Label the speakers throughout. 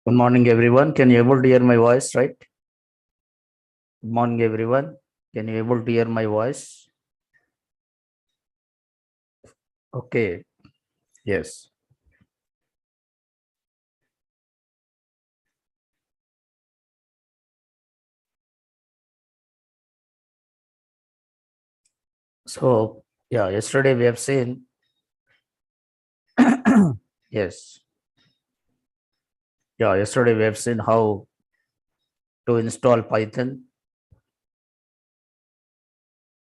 Speaker 1: Good morning, everyone. Can you able to hear my voice, right? Good morning, everyone. Can you able to hear my voice? Okay. Yes. So, yeah, yesterday we have seen, yes. Yeah, yesterday we have seen how to install Python,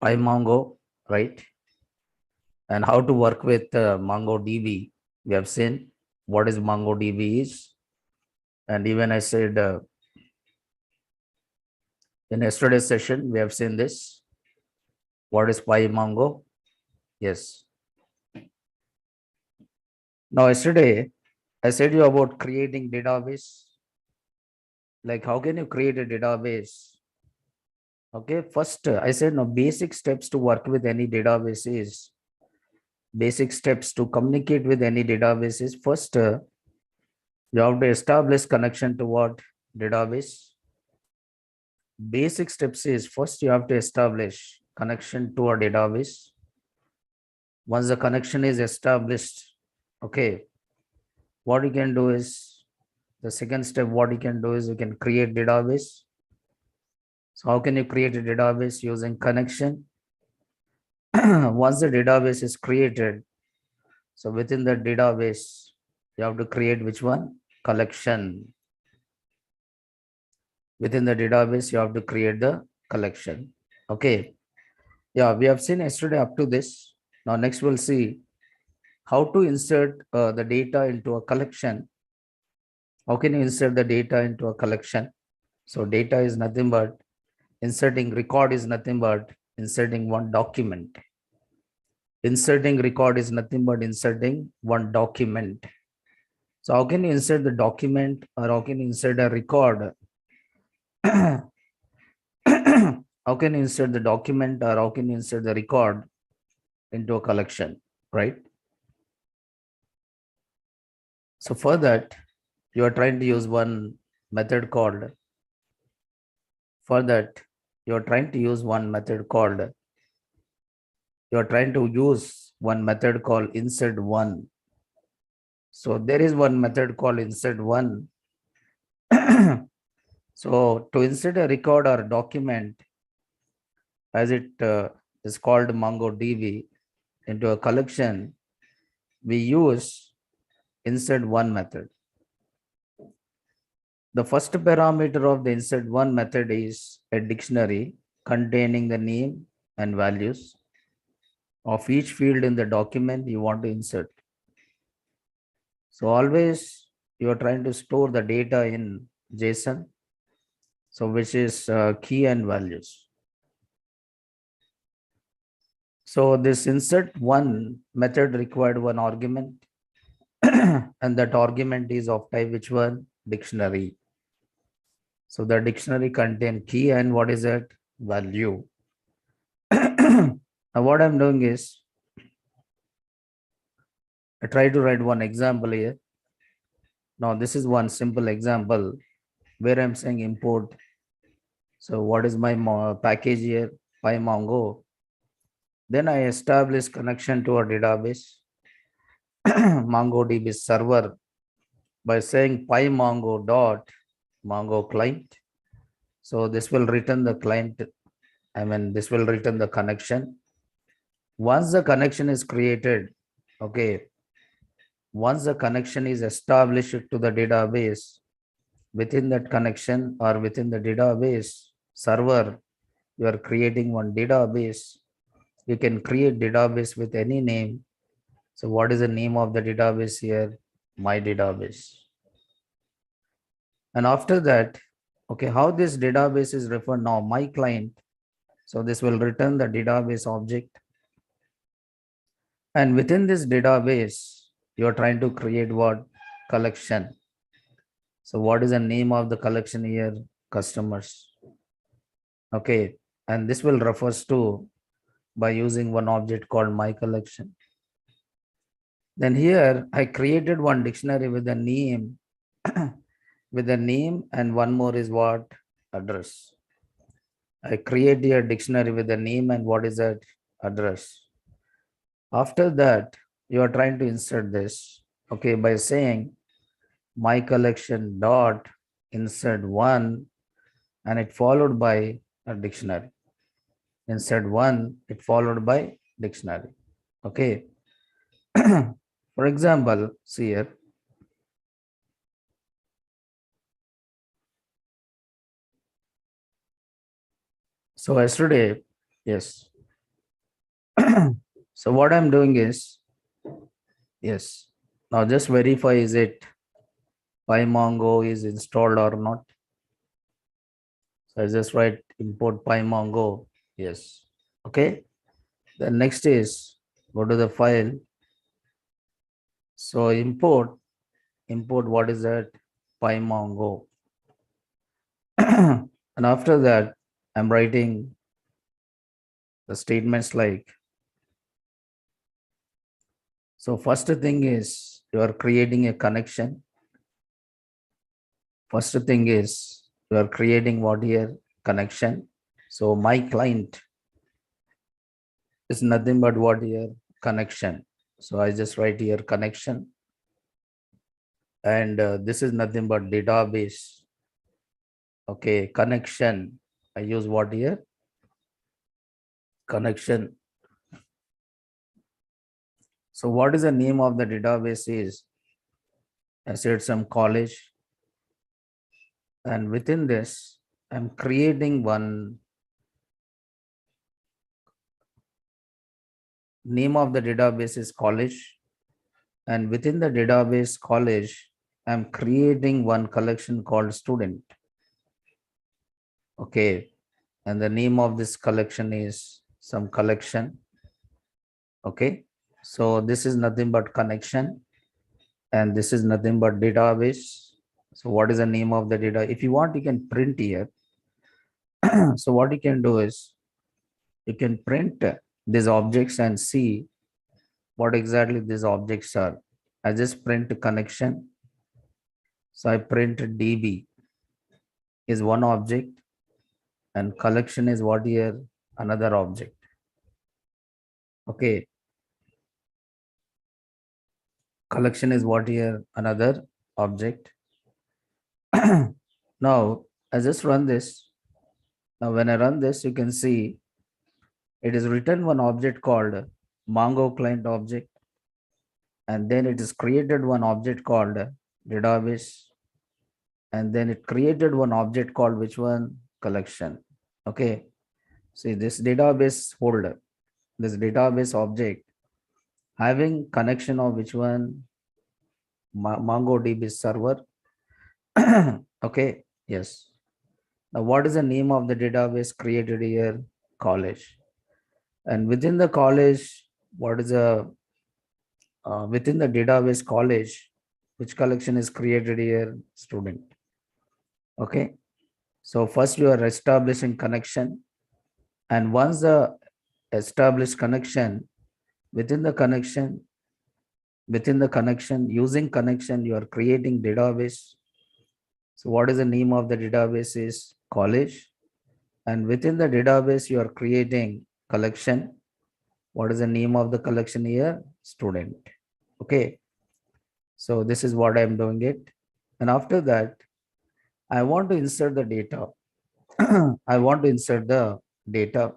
Speaker 1: Pymongo, right? And how to work with MongoDB. We have seen what is MongoDB is. And even I said in yesterday's session, we have seen this. What is Pymongo? Yes. Now, yesterday, I said you about creating database. Like, how can you create a database? Okay, first, I said no basic steps to work with any database is basic steps to communicate with any database is first, you have to establish connection to what database. Basic steps is first you have to establish connection to a database. Once the connection is established, okay, what you can do is the second step, what you can do is you can create database. So how can you create a database using connection? Once the database is created, so within the database, you have to create which one? Collection. Within the database, you have to create the collection. Okay. Yeah, we have seen yesterday up to this. Now next we'll see how to insert the data into a collection. How can you insert the data into a collection? So data is nothing but inserting, record is nothing but inserting one document. Inserting record is nothing but inserting one document. So how can you insert the document or how can you insert a record? How can you insert the document or how can you insert the record into a collection, right? So for that, you are trying to use one method called, for that, you are trying to use one method called, you are trying to use one method called insert one. So there is one method called insert one. So to insert a record or document, as it is called MongoDB, into a collection, we use insert one method. The first parameter of the insert one method is a dictionary containing the name and values of each field in the document you want to insert. So always you are trying to store the data in JSON, so which is key and values. So this insert one method required one argument and that argument is of type which one? Dictionary. So the dictionary contain key and what is that? Value. Now what I'm doing is I try to write one example here. Now this is one simple example where I'm saying import. So what is my package here? Pymongo. Then I establish connection to a database, MongoDB server, by saying pymongo dot mongo client. So this will return the client. This will return the connection. Once the connection is created, okay, once the connection is established to the database, within that connection or within the database server, you are creating one database. You can create database with any name. So what is the name of the database here? My database. And after that, okay, how this database is referred now? My client. So this will return the database object. And within this database, you are trying to create what? Collection. So what is the name of the collection here? Customers. Okay. And this will refers to by using one object called my collection. Then here I created one dictionary with the name with a name, and one more is what? Address. I create a dictionary with a name and what is that? Address. After that, you are trying to insert this, okay, by saying my collection dot insert one, and it followed by a dictionary. Insert one, it followed by dictionary. Okay. For example, see here. So yesterday, yes. So what I'm doing is, yes. Now just verify is it Pymongo is installed or not. So I just write import Pymongo. Yes. Okay. The next is go to the file. So import what is that? Pymongo. And after that, I'm writing the statements like, so first thing is you are creating a connection. First thing is you are creating what here? Connection. So my client is nothing but what here? Connection. So I just write here connection. And this is nothing but database. Okay, connection. I use what here? Connection. So what is the name of the database is? I said some college. And within this, I'm creating one name of the database is college. And within the database college, I'm creating one collection called student. Okay. And the name of this collection is some collection. Okay. So this is nothing but connection. And this is nothing but database. So what is the name of the data? If you want, you can print here. So what you can do is you can print these objects and see what exactly these objects are. I just print connection. So I print DB is one object and collection is what here? Another object. Okay. Collection is what here? Another object. Now I just run this. Now when I run this, you can see it is written one object called Mongo client object. And then it is created one object called database. And then it created one object called which one? Collection. Okay. See this database folder, this database object having connection of which one? MongoDB server. Okay. Yes. Now what is the name of the database created here? College. And within the college, what is the within the database college, which collection is created here? Student. Okay. So first you are establishing connection, and once the established connection, within the connection using connection, you are creating database. So what is the name of the database is college, and within the database you are creating collection. What is the name of the collection here? Student. Okay. So this is what I am doing it. And after that, I want to insert the data. I want to insert the data.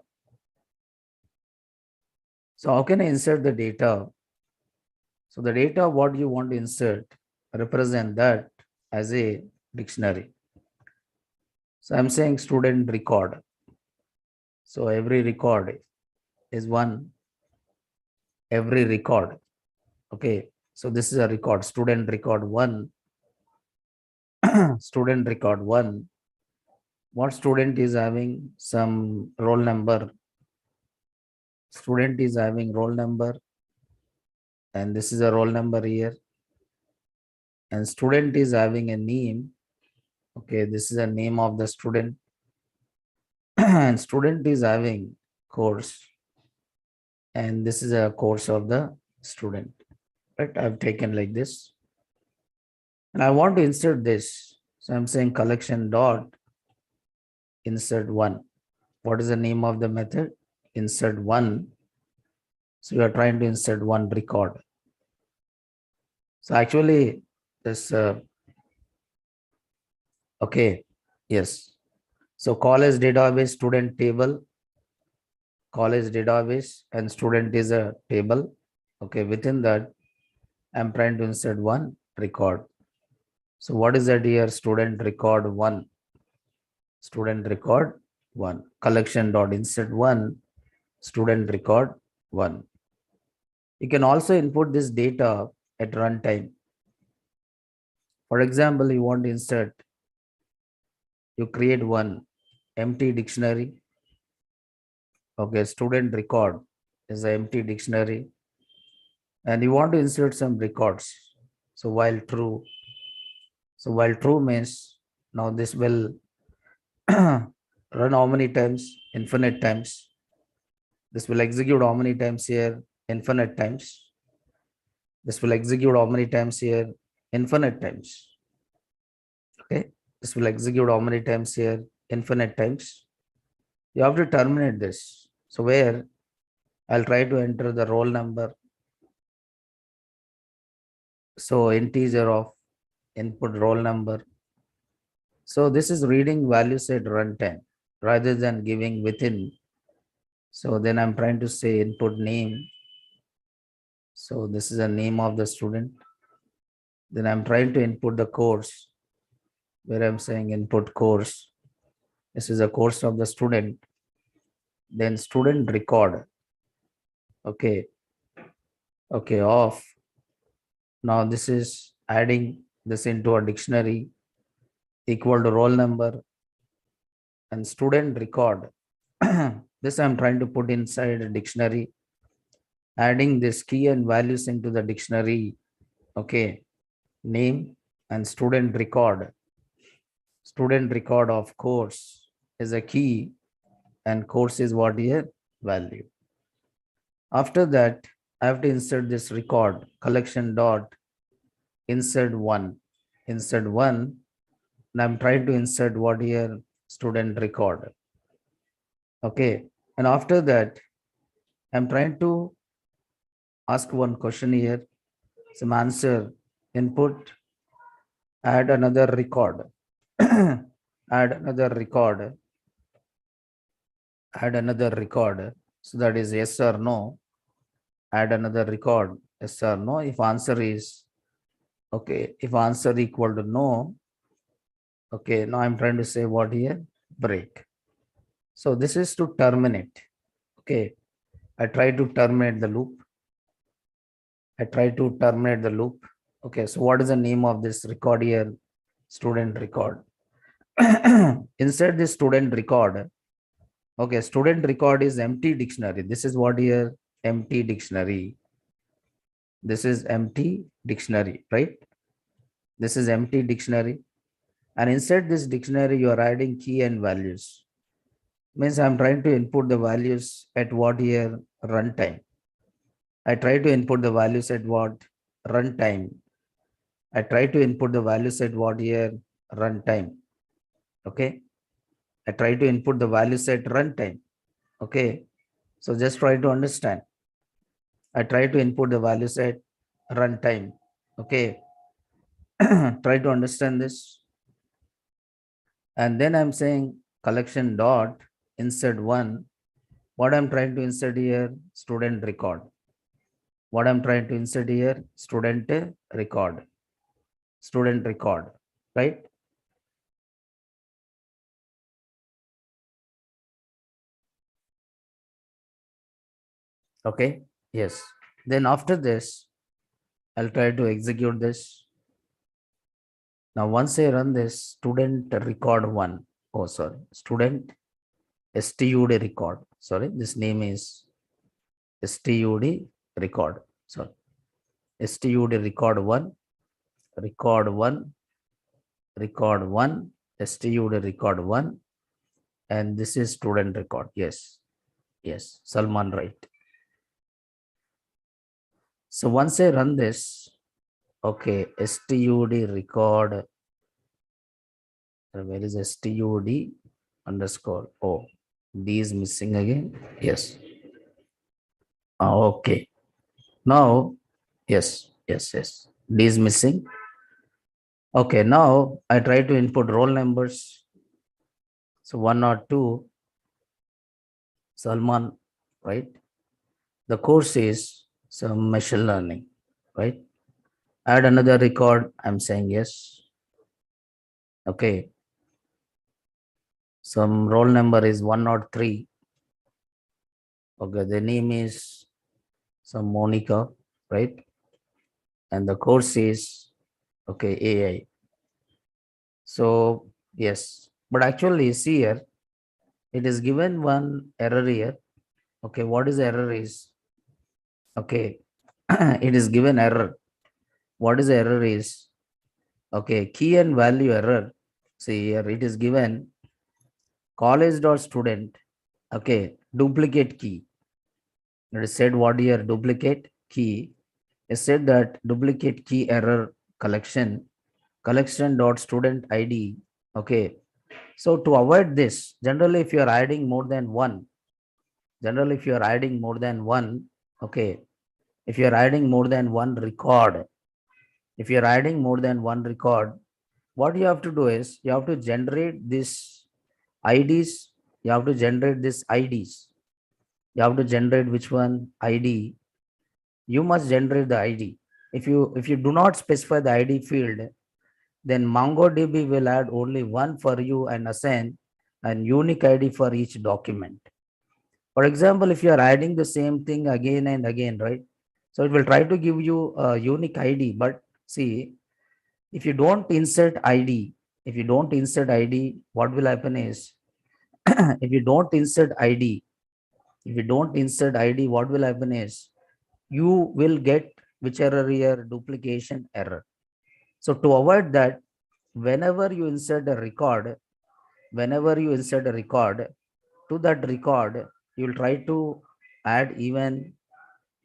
Speaker 1: So how can I insert the data? So the data what you want to insert, represent that as a dictionary. So I'm saying student record. So every record is one, every record. Okay. So this is a record, student record one, student record one. What student is having? Some roll number. Student is having roll number. And this is a roll number here. And student is having a name. Okay, this is a name of the student. And student is having course. And this is a course of the student. Right, I've taken like this. And I want to insert this. So I'm saying collection dot insert one. What is the name of the method? Insert one. So you are trying to insert one record. So actually this, okay, yes. So college database student table, college database and student is a table. Okay, within that, I'm trying to insert one record. So what is that here? Student record one. Student record one. Collection dot insert one. Student record one. You can also input this data at runtime. For example, you want to insert, you create one empty dictionary. Okay, student record is an empty dictionary. And you want to insert some records. So while true, means now this will run how many times? Infinite times. This will execute how many times here? Infinite times. This will execute how many times here? Infinite times. Okay. This will execute how many times here? Infinite times. You have to terminate this. So where I'll try to enter the roll number. So integer of input roll number. So this is reading values at runtime rather than giving within. So then I'm trying to say input name. So this is the name of the student. Then I'm trying to input the course where I'm saying input course. This is a course of the student. Then student record. Okay. Okay, off. Now this is adding this into a dictionary equal to roll number and student record. This I'm trying to put inside a dictionary, adding this key and values into the dictionary. Okay, name and student record. Student record of course is a key and course is what here? Value. After that, I have to insert this record collection dot insert one. Insert one. And I'm trying to insert what here? Student record. Okay. And after that, I'm trying to ask one question here. Some answer input, add another record. Add another record. Add another record. So that is yes or no. Add another record. Yes or no. If answer is okay, if answer equal to no, okay, now I'm trying to say what here? Break. So this is to terminate. Okay, I try to terminate the loop. I try to terminate the loop. Okay, so what is the name of this record here? Student record. Inside this student record, okay, student record is empty dictionary. This is what here? Empty dictionary. This is empty dictionary, right? This is empty dictionary. And inside this dictionary, you are adding key and values. Means I'm trying to input the values at what here? Runtime. I try to input the values at what? Runtime. I try to input the values at what here? Runtime. Okay. I try to input the values at runtime. Okay. So just try to understand. I try to input the values at runtime. Okay. Try to understand this. And then I'm saying collection dot insert one. What I'm trying to insert here? Student record. What I'm trying to insert here? Student record. Student record. Right? Okay. Yes. Then after this, I'll try to execute this. Now, once I run this, student record one. Oh, sorry. Student STUD record. Sorry. This name is STUD record. Sorry. STUD record one. Record one. Record one. STUD record one. And this is student record. Yes. Yes. Salman, right. So once I run this, okay, STUD record Where is STUD underscore? Oh, D is missing again. Yes. Okay. Now, yes, yes, yes. D is missing. Okay. Now I try to input roll numbers. So 102, Salman, right? The course is some machine learning, right? Add another record. I'm saying yes. Okay. Some roll number is 103. Okay. The name is some Monica, right? And the course is, okay, AI. So, yes. But actually, see here, it is given one error here. Okay. What is the error is? Okay. It is given error. What is the error is? Okay. Key and value error. See here, it is given college.student. Okay. Duplicate key. It is said what here? Duplicate key. It said that duplicate key error collection dot student ID. Okay. So to avoid this, generally if you are adding more than one, okay, if you are adding more than one record, what you have to do is you have to generate this IDs, you have to generate this IDs, you have to generate which one ID, you must generate the ID. If you do not specify the ID field, then MongoDB will add only one for you and assign an unique ID for each document. For example, if you are adding the same thing again and again, right? So it will try to give you a unique ID. But see, if you don't insert ID, what will happen is if you don't insert ID, what will happen is you will get which error here? Duplication error. So to avoid that, whenever you insert a record, to that record, you'll try to add even,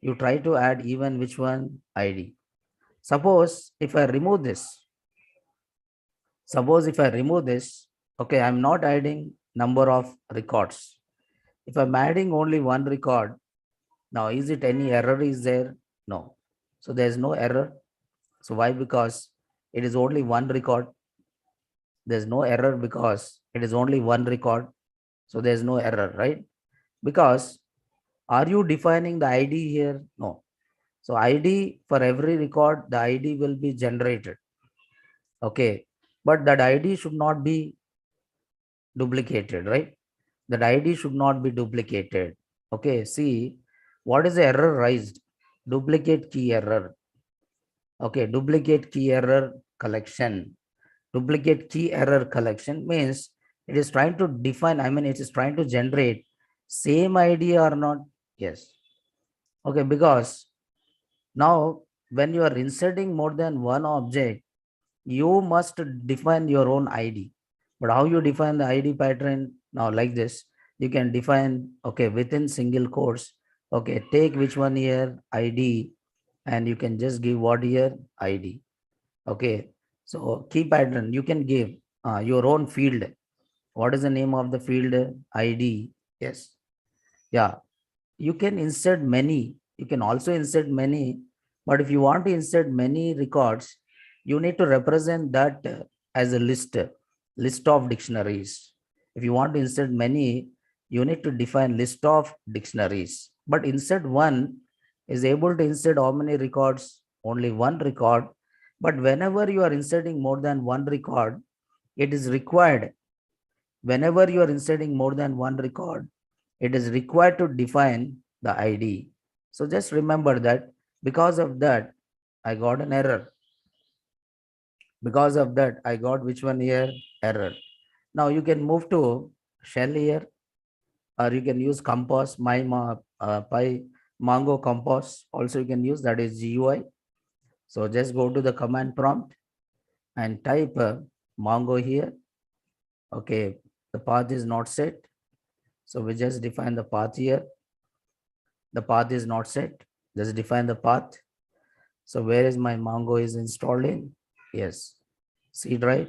Speaker 1: which one? ID. Suppose if I remove this, okay, I'm not adding number of records. If I'm adding only one record, now is it any error is there? No. So there's no error. So why? Because it is only one record. There's no error because it is only one record. So there's no error, right? Because are you defining the ID here? No. So ID for every record, the ID will be generated. Okay. But that ID should not be duplicated, right? That ID should not be duplicated. Okay. See, what is the error raised? Duplicate key error. Okay. Duplicate key error collection. Duplicate key error collection means it is trying to define, it is trying to generate same ID or not. Yes. Okay. Because now when you are inserting more than one object, you must define your own ID. But how you define the ID pattern? Now like this, you can define, okay, within single quotes, okay, take which one here? ID, and you can just give what here? ID. Okay. So key pattern, you can give your own field. What is the name of the field? ID. Yes. Yeah. You can insert many. You can also insert many. But if you want to insert many records, you need to represent that as a list of dictionaries. If you want to insert many, you need to define list of dictionaries. But insert one is able to insert how many records? Only one record. But whenever you are inserting more than one record, it is required. Whenever you are inserting more than one record, it is required to define the ID. So just remember that because of that, I got an error. Because of that, I got which one here? Error. Now you can move to shell here, or you can use Compass, Pymongo Compass. Also you can use, that is GUI. So just go to the command prompt and type Mongo here. Okay, the path is not set. So we just define the path here. The path is not set. Just define the path. So where is my Mongo is installed in? Yes, C drive.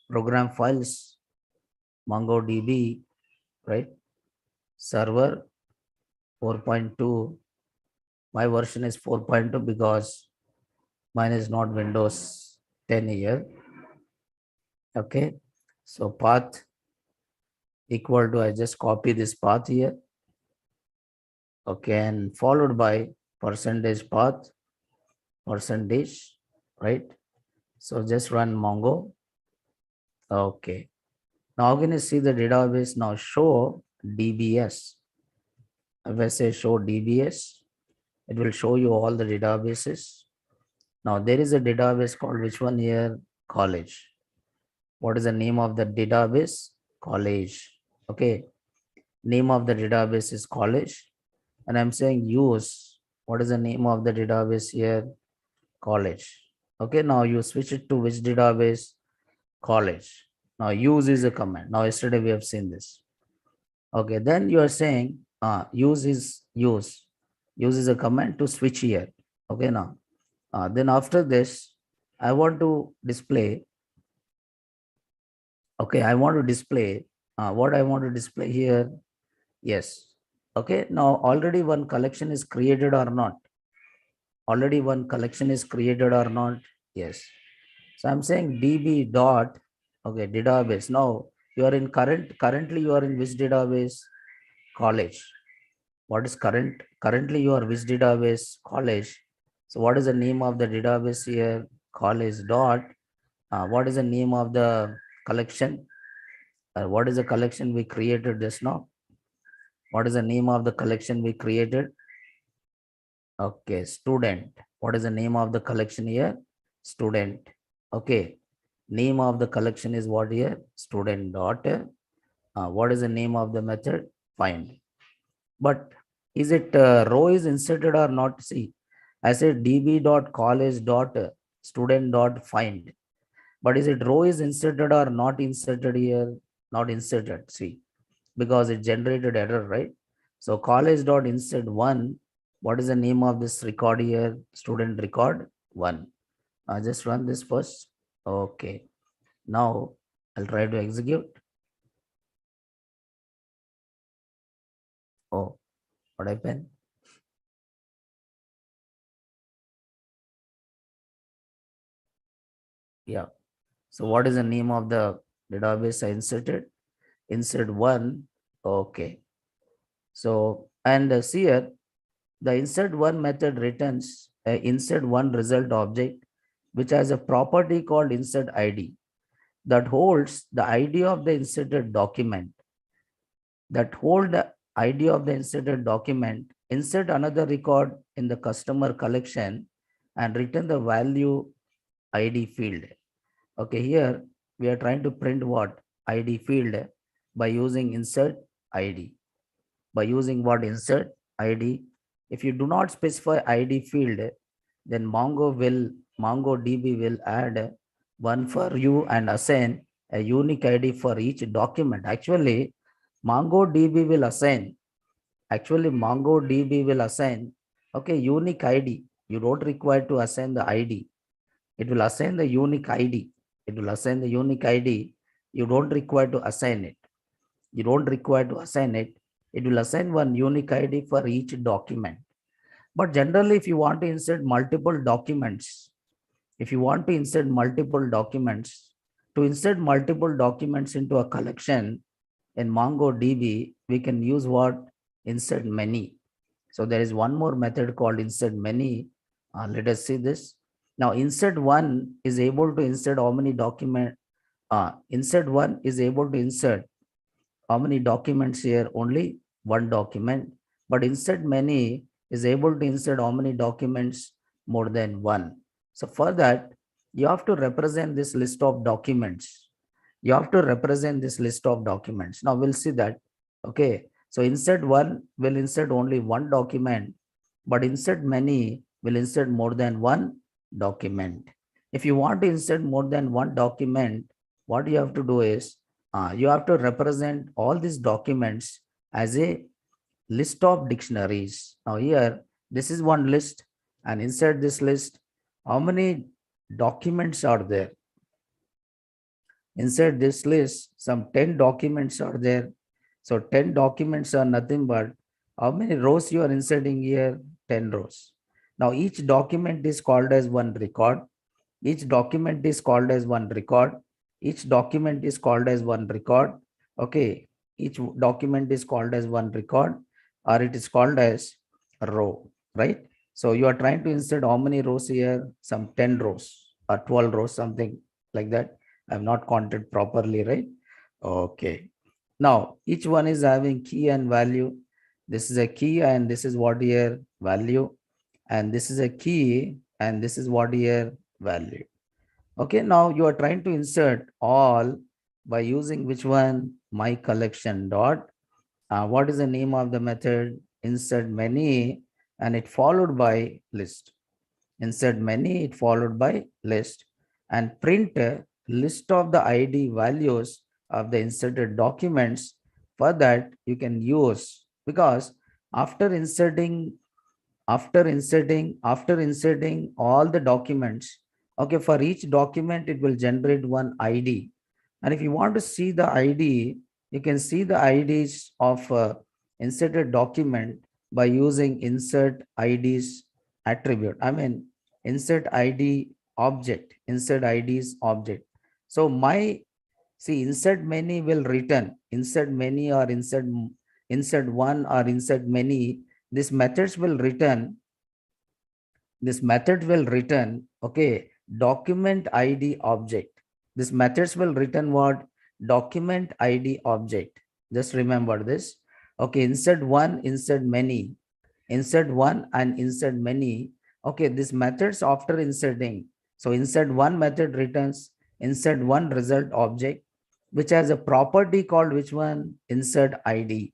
Speaker 1: program files, MongoDB, right? Server 4.2. My version is 4.2 because mine is not Windows 10 here. Okay. So path equal to, I just copy this path here. Okay. And followed by percentage path, percentage, right? So just run Mongo. Okay. Now can you see the database? Now show DBS. If I say show DBS, it will show you all the databases. Now there is a database called which one here? College. What is the name of the database? College. Okay. Name of the database is college. And I'm saying use. What is the name of the database here? College. Okay. Now you switch it to which database? College. Now use is a command. Now yesterday we have seen this. Okay. Then you are saying use is use. Use is a command to switch here. Okay. Now then after this, I want to display. Okay, I want to display what I want to display here. Yes. Okay, now already one collection is created or not? Already one collection is created or not? Yes. So I'm saying db dot, okay, database. Now you are in currently you are in which database? College. What is current? Currently you are which database? College. So what is the name of the database here? College dot. What is the name of the collection? What is the collection we created just now? What is the name of the collection we created? Okay, student. What is the name of the collection here? Student. Okay, name of the collection is what here? Student dot. What is the name of the method? Find. But is it row is inserted or not? See, I said db dot college dot student dot find. But is it row is inserted or not inserted here? Not inserted. See, because it generated error, right? So college dot insert one. What is the name of this record here? Student record one. I just run this first. Okay. Now I'll try to execute. Oh, what happened? Yeah. So what is the name of the database I inserted? Insert one. Okay. So, and see here, the insert one method returns a insert one result object, which has a property called insert ID that holds the ID of the inserted document. That hold the ID of the inserted document, insert another record in the customer collection and return the value ID field. Okay, here we are trying to print what? ID field by using insert ID. By using what? Insert ID. If you do not specify ID field, then MongoDB will add one for you and assign a unique ID for each document. Actually, MongoDB will assign. Okay, unique ID. You don't require to assign the ID. It will assign the unique ID. It will assign the unique ID. You don't require to assign it. You don't require to assign it. It will assign one unique ID for each document. But generally, if you want to insert multiple documents, to insert multiple documents into a collection in MongoDB, we can use what? Insert many. So there is one more method called insert many. Let us see this. Now, insert one is able to insert how many document? Insert one is able to insert how many documents here? Only one document. But insert many is able to insert how many documents? More than one. So for that, you have to represent this list of documents. Now we'll see that. Okay. So insert one will insert only one document, but insert many will insert more than one document. If you want to insert more than one document, what you have to do is you have to represent all these documents as a list of dictionaries. Now here, this is one list, and inside this list, how many documents are there? inside this list, some 10 documents are there. So 10 documents are nothing but how many rows you are inserting here? 10 rows. Now each document is called as one record. Each document is called as one record. Each document is called as one record. Okay. Each document is called as one record, or it is called as a row, right? So you are trying to insert how many rows here? Some 10 rows or 12 rows, something like that. I have not counted properly, right? Okay. Now each one is having key and value. This is a key and this is what here value. And this is a key and this is what here value. Okay, now you are trying to insert all by using which one? My collection dot. What is the name of the method? Insert many and it followed by list. Insert many, it followed by list, and print a list of the ID values of the inserted documents. For that you can use, because after inserting after inserting all the documents, okay, for each document it will generate one ID. And if you want to see the ID, you can see the IDs of inserted document by using insert IDs attribute. I mean insert ID object, insert IDs object. So my, see, insert many will return insert many or insert one or insert many. This methods will return, this method will return, okay, document ID object. This methods will return what? Document ID object. Just remember this. Okay, insert one, insert many, insert one and insert many. Okay, this methods after inserting. So insert one method returns insert one result object, which has a property called which one? Insert ID.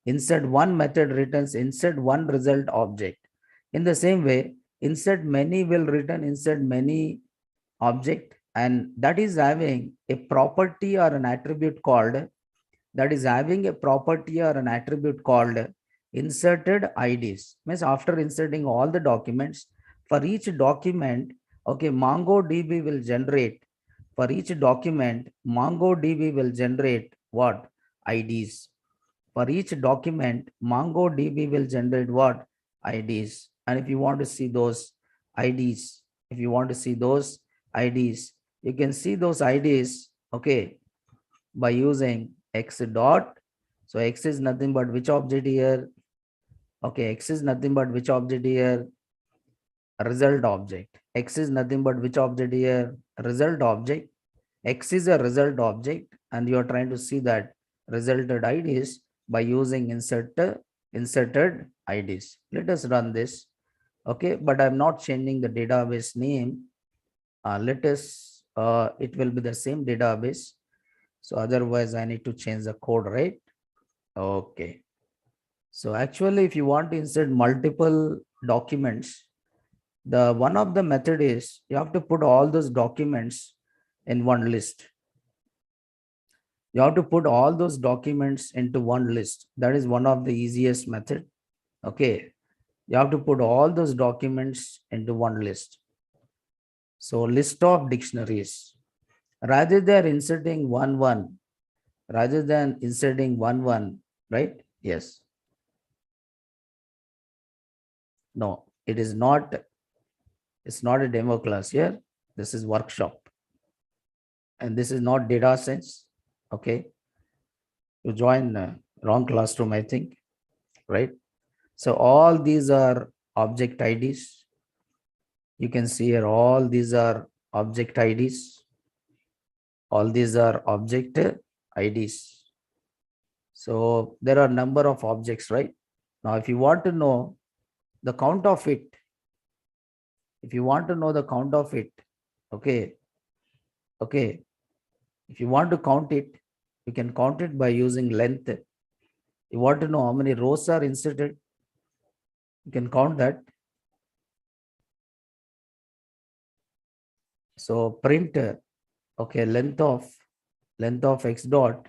Speaker 1: Insert one method returns insert one result object. In the same way, insert many will return insert many object, and that is having a property or an attribute called, that is having a property or an attribute called inserted IDs. Means after inserting all the documents, for each document, okay, MongoDB will generate, for each document, MongoDB will generate what? IDs. For each document, MongoDB will generate what? IDs. And if you want to see those IDs, if you want to see those IDs, you can see those IDs, okay, by using X dot. So X is nothing but which object here? Okay, X is nothing but which object here? Result object. X is nothing but which object here? Result object. X is a result object, and you are trying to see that resulted IDs by using inserted IDs. Let us run this. Okay, but I'm not changing the database name. It will be the same database. So otherwise I need to change the code, right? Okay. So actually, if you want to insert multiple documents, the one of the method is you have to put all those documents in one list. You have to put all those documents into one list. That is one of the easiest method. Okay. You have to put all those documents into one list. So list of dictionaries. Rather than inserting one, right? Yes. No, it is not. It's not a demo class here. This is workshop. And this is not data science. Okay. You join wrong classroom, I think. Right. So all these are object IDs. You can see here all these are object IDs. All these are object IDs. So there are number of objects, right? Now, if you want to know the count of it, if you want to know the count of it, okay, if you want to count it, you can count it by using length. You want to know how many rows are inserted, you can count that. So print, okay, length of X dot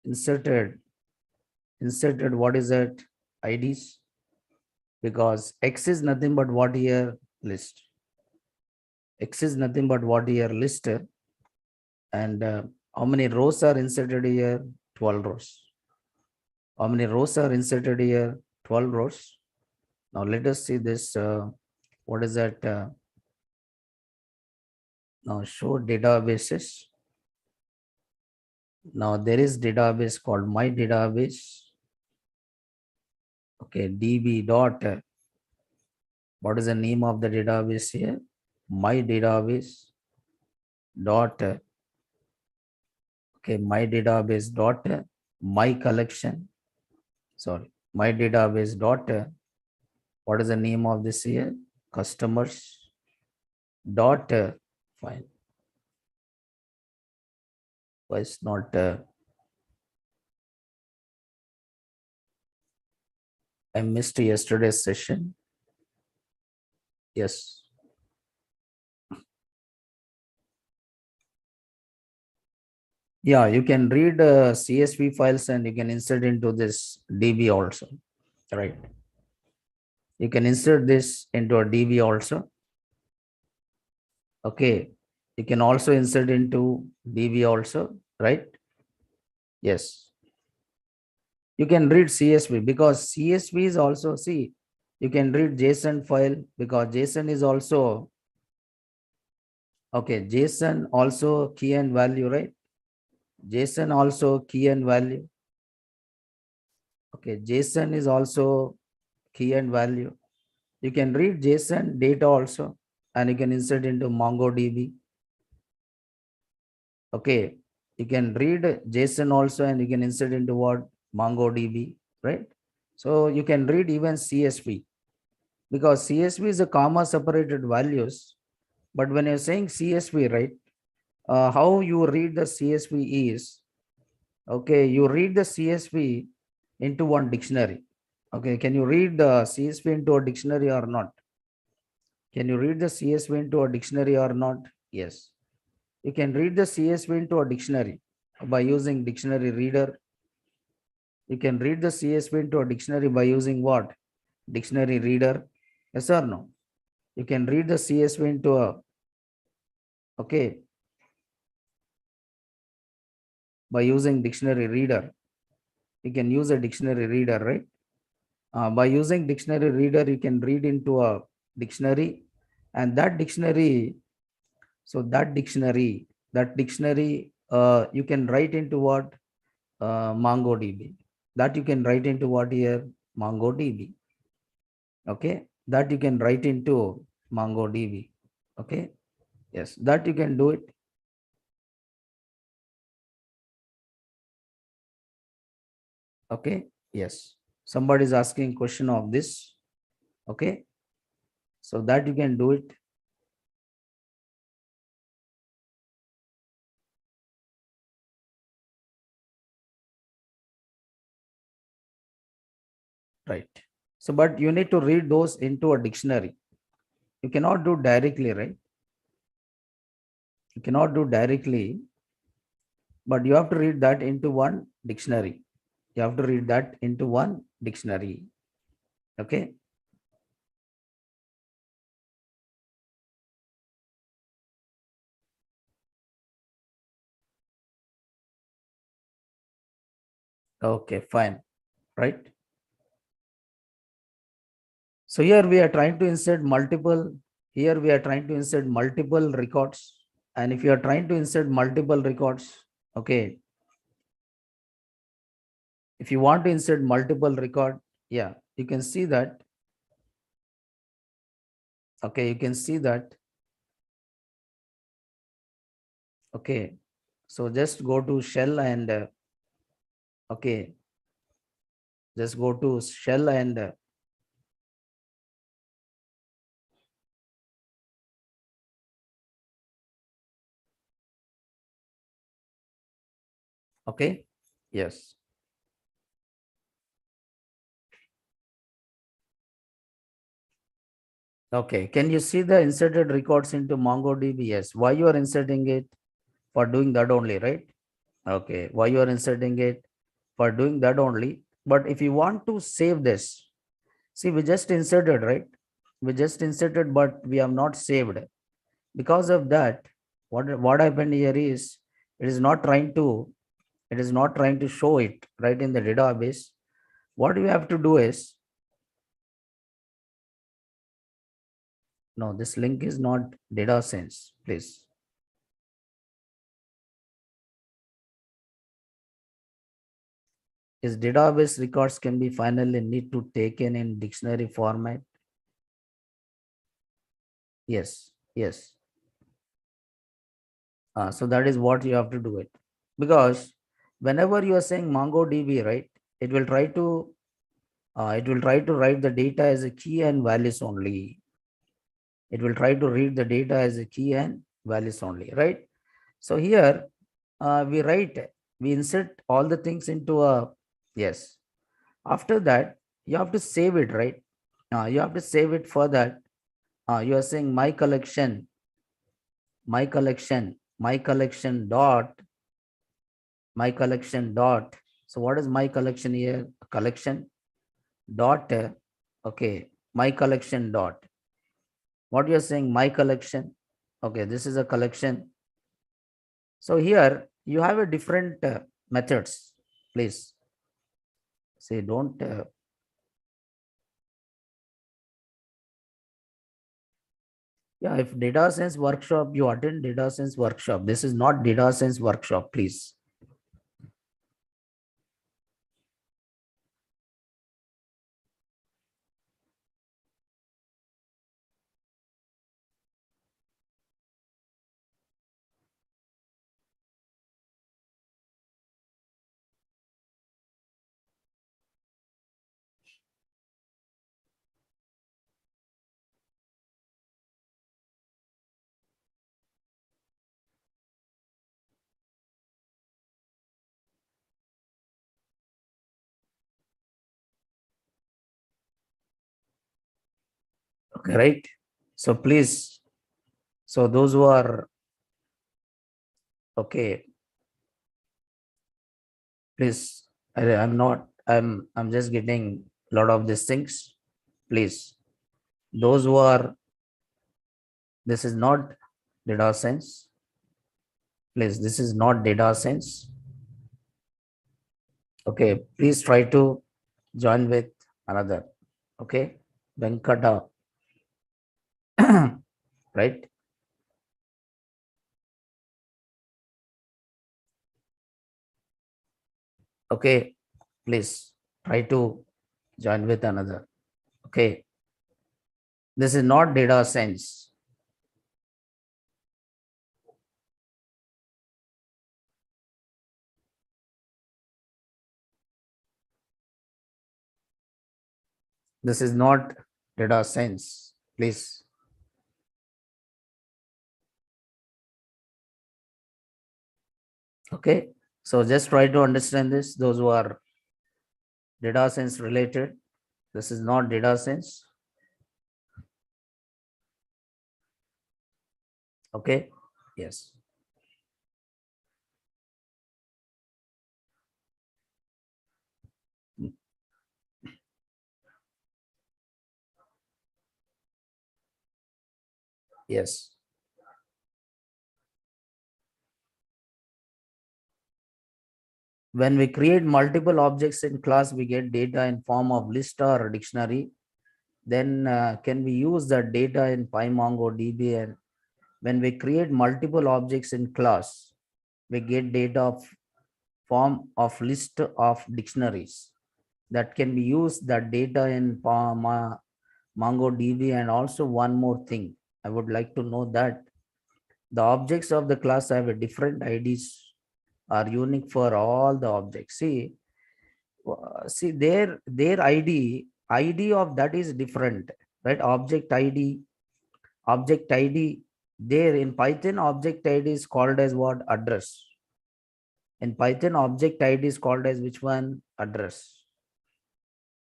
Speaker 1: inserted what is that? IDs, because X is nothing but what here? List. X is nothing but what here? List. And how many rows are inserted here? 12 rows. How many rows are inserted here? 12 rows. Now let us see this. What is that? Now show databases. Now there is database called my database. Okay, db dot. What is the name of the database here? My database dot. Okay, my database dot my collection. Sorry, my database dot. What is the name of this here? Customers dot file. Why it's not? I missed yesterday's session. Yes. Yeah, you can read CSV files and you can insert into this DB also, right? You can insert this into a DB also. Okay. You can also insert into DB also, right? Yes. You can read CSV because CSV is also, see, you can read JSON file because JSON is also, okay, JSON also key and value, right? JSON also key and value. Okay, JSON is also key and value. You can read JSON data also, and you can insert into MongoDB. Okay, you can read JSON also, and you can insert into what? MongoDB, right? So you can read even CSV because CSV is a comma separated values. But when you're saying CSV, right? How you read the CSV is, okay, you read the CSV into one dictionary. Okay, can you read the CSV into a dictionary or not? Can you read the CSV into a dictionary or not? Yes. You can read the CSV into a dictionary by using dictionary reader. You can read the CSV into a dictionary by using what? Dictionary reader. Yes or no? You can read the CSV into a, okay, by using dictionary reader. You can use a dictionary reader, right? By using dictionary reader, you can read into a dictionary, and that dictionary, so that dictionary, you can write into what? MongoDB. That you can write into what here? MongoDB. Okay, that you can write into MongoDB. Okay, yes, that you can do it. Okay, yes. Somebody is asking question of this. Okay, so that you can do it. Right. So, but you need to read those into a dictionary. You cannot do directly, right? You cannot do directly, but you have to read that into one dictionary. You have to read that into one dictionary. Okay. Okay, fine. Right. So here we are trying to insert multiple, here we are trying to insert multiple records. And if you are trying to insert multiple records, okay, if you want to insert multiple record, yeah, you can see that. Okay, you can see that. Okay, so just go to shell and okay, just go to shell and okay, yes. Okay, can you see the inserted records into MongoDB? Yes. Why you are inserting it? For doing that only, right? Okay, why you are inserting it? For doing that only. But if you want to save this, see, we just inserted, right? We just inserted, but we have not saved. Because of that, what happened here is It is not trying to show it right in the database. What you have to do is, no, this link is not data sense, please. Is database records can be finally need to taken in dictionary format? Yes, yes. So that is what you have to do it. Because whenever you are saying MongoDB, right, it will try to write the data as a key and values only. It will try to read the data as a key and values only, right? So here we insert all the things into a, yes. After that, you have to save it, right? You have to save it. For that, you are saying my collection dot. So what is my collection here? Collection dot. Okay, my collection dot. What you are saying, my collection. Okay, this is a collection. So here you have a different methods. Please say don't. Yeah, if data science workshop, you attend data science workshop. This is not data science workshop, please. Okay, right? So please, so those who are okay, please. I'm just getting a lot of these things. Please, those who are, this is not data science. Please, this is not data science. Okay, please try to join with another. Okay, Venkata, right? Okay, please try to join with another. Okay, this is not data science. This is not data science, please. Okay, so just try to understand this. Those who are data science related, this is not data science. Okay, yes. Yes. When we create multiple objects in class, we get data in form of list or dictionary. Then can we use that data in Pymongo DB? And when we create multiple objects in class, we get data of form of list of dictionaries. That can be used that data in MongoDB. And also one more thing, I would like to know that the objects of the class have a different IDs are unique for all the objects. See their ID of that is different, right? Object ID there in Python, object ID is called as what? Address. In Python, object ID is called as which one? Address.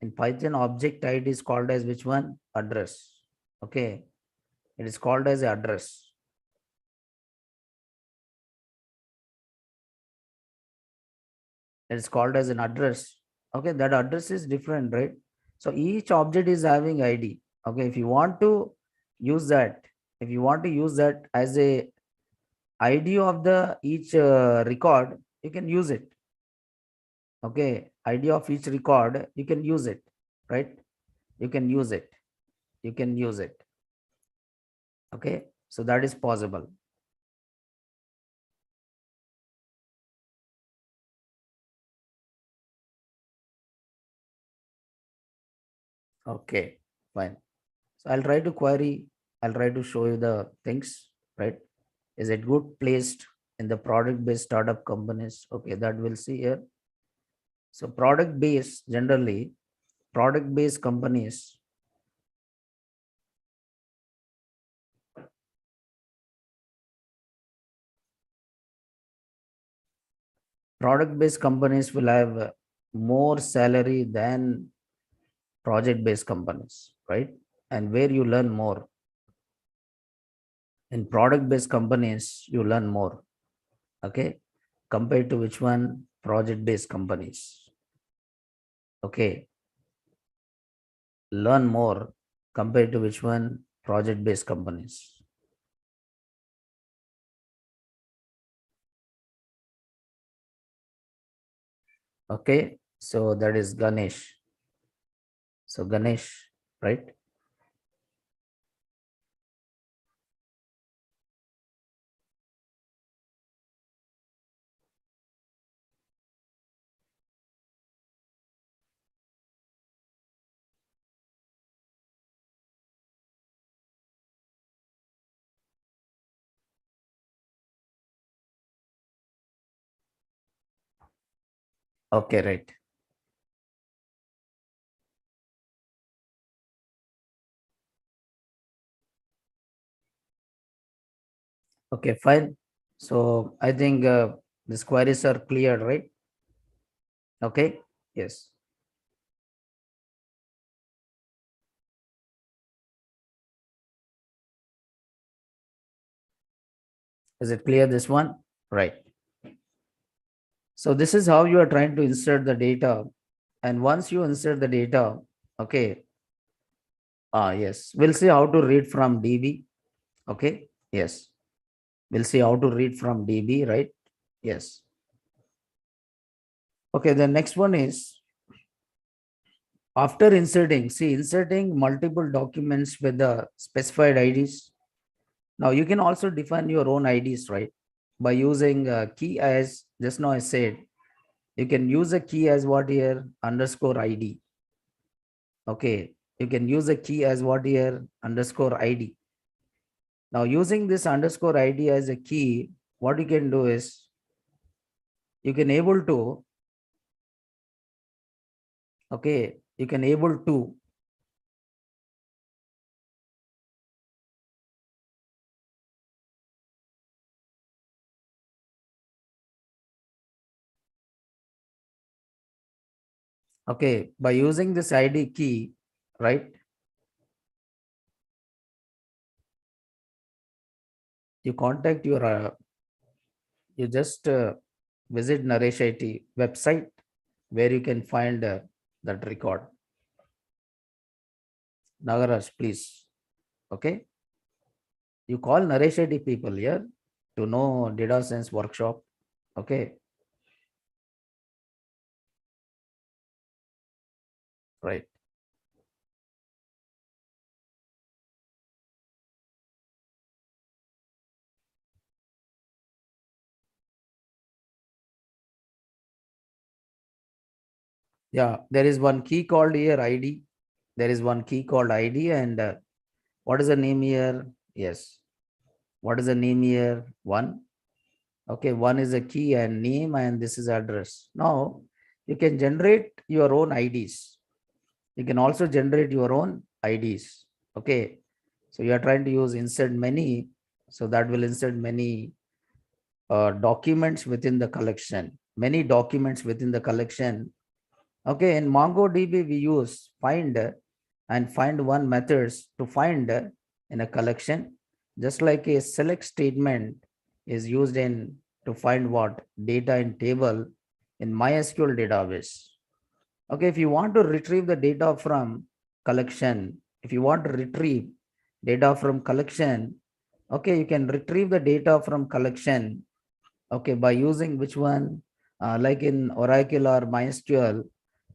Speaker 1: In Python, object ID is called as which one? Address. Okay, it is called as address. It is called as an address. Okay, that address is different, right? So each object is having ID. Okay, if you want to use that, as a ID of the each record, you can use it. Okay, ID of each record, you can use it, right? You can use it. You can use it. Okay, so that is possible. Okay, fine. So I'll try to query, I'll try to show you the things, right? Is it good placed in the product based startup companies? Okay, that we'll see here. So product based, generally, product based companies, product based companies will have more salary than project based companies, right? And where you learn more. In product based companies, you learn more. Okay, compared to which one? Project based companies. Okay, learn more compared to which one? Project based companies. Okay, so that is Ganesh. So Ganesh, right? Okay, right. Okay, fine. So I think these queries are clear, right? Okay, yes. Is it clear this one? Right. So this is how you are trying to insert the data. And once you insert the data, okay, yes, we'll see how to read from DB. Okay, yes, we'll see how to read from DB, right? Yes. Okay, the next one is after inserting, see, inserting multiple documents with the specified IDs. Now you can also define your own IDs, right? By using key as just now I said, you can use a key as what here underscore ID. Okay, you can use a key as what here underscore ID. Now using this underscore ID as a key, what you can do is you can able to, okay, you can able to, okay, by using this ID key, right? You contact your, you just visit Naresh IT website where you can find that record. Nagaraj, please. Okay. You call Naresh IT people here to know data science workshop. Okay. Right. Yeah. There is one key called here ID. There is one key called ID. And what is the name here? Yes. What is the name here? One. Okay. One is a key and name, and this is address. Now you can generate your own IDs. You can also generate your own IDs. Okay. So you are trying to use insert many. So that will insert many documents within the collection, many documents within the collection. Okay. In MongoDB, we use find and find one methods to find in a collection, just like a select statement is used in to find what data in table in MySQL database. Okay, if you want to retrieve the data from collection, if you want to retrieve data from collection, Okay, you can retrieve the data from collection. Okay, by using which one? Like in Oracle or MySQL,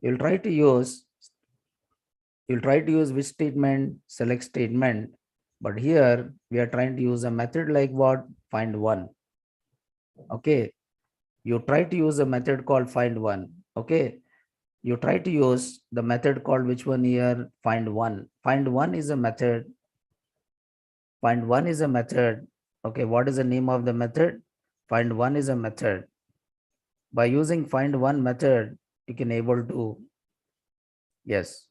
Speaker 1: you'll try to use which statement, select statement. But here we are trying to use a method like what? Find one. Okay, you try to use a method called find one. Okay, you try to use the method called which one here? Find one. Find one is a method. Find one is a method. Okay, what is the name of the method? Find one is a method. By using find one method, you can able to, yes,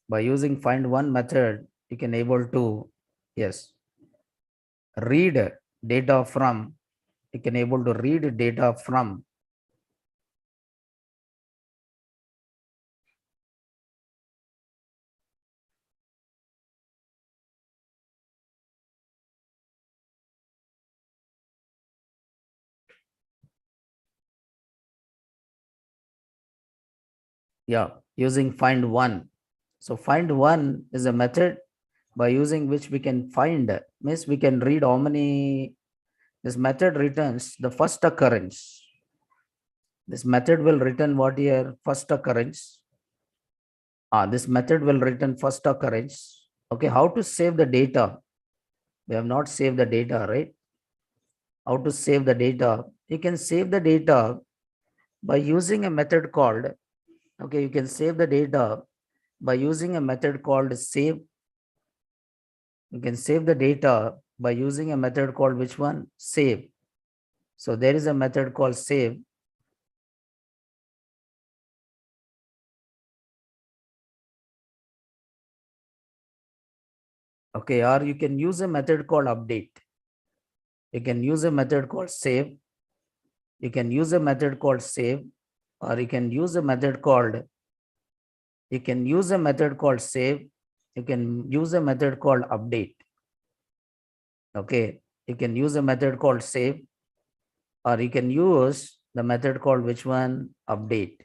Speaker 1: by using find one method, you can able to, yes, read data from, you can able to read data from, yeah, using find one. So find one is a method by using which we can find, means we can read how many, this method returns the first occurrence. This method will return what here? First occurrence. This method will return first occurrence. Okay, how to save the data? We have not saved the data, right? How to save the data? You can save the data by using a method called, okay, you can save the data by using a method called save. You can save the data by using a method called which one? Save. So there is a method called save. Okay, or you can use a method called update. You can use a method called save. You can use a method called save, or you can use a method called, you can use a method called save. You can use a method called update. Okay, you can use a method called save, or you can use the method called which one? Update.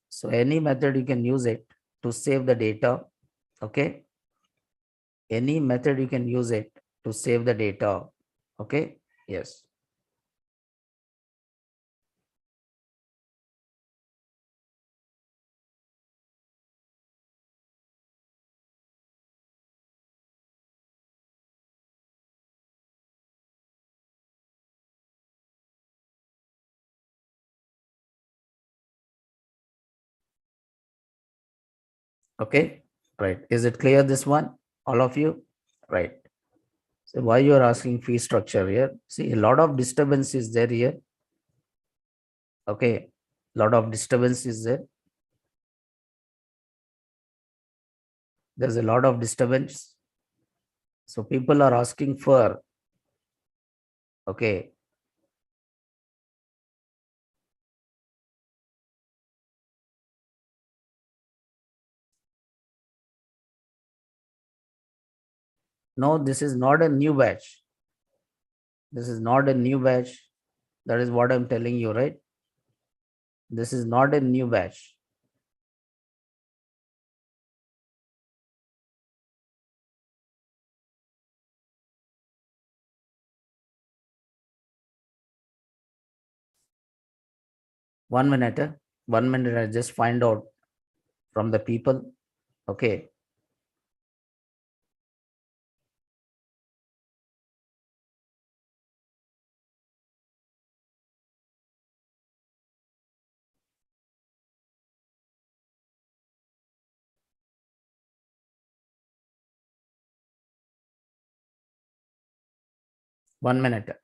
Speaker 1: So any method you can use it to save the data. Okay, any method you can use it to save the data. Okay, yes. Okay, right. Is it clear this one? All of you? Right. So why you are asking fee structure here? See, a lot of disturbance is there here. Okay, lot of disturbance is there. There's a lot of disturbance. So people are asking for, okay, no, this is not a new batch. This is not a new batch. That is what I'm telling you, right? This is not a new batch. One minute, 1 minute, I just find out from the people. Okay. One minute.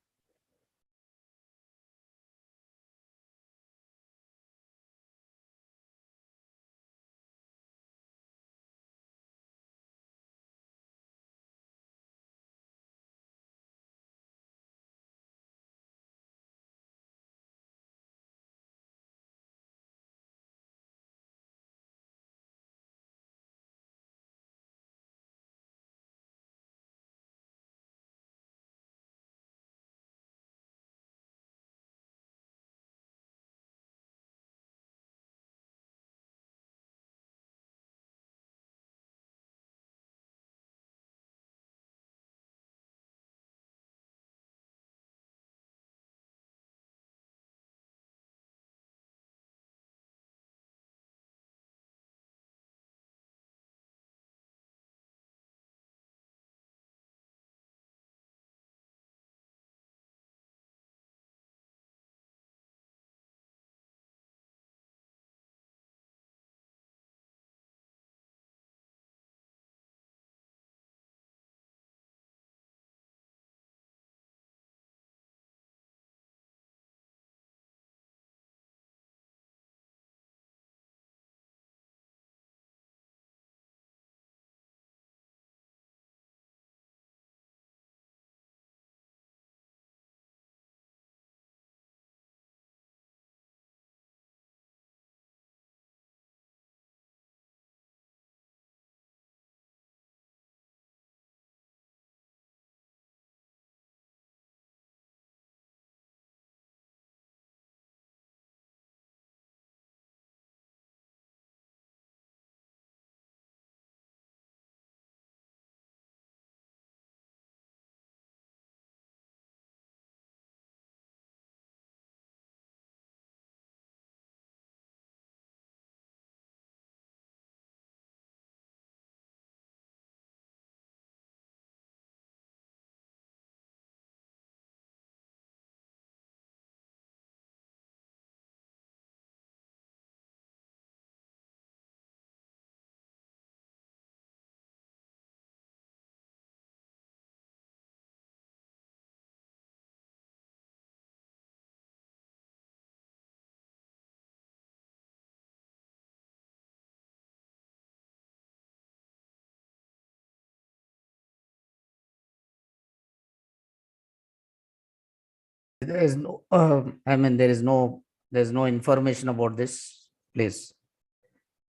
Speaker 1: there is no, there's no information about this, please.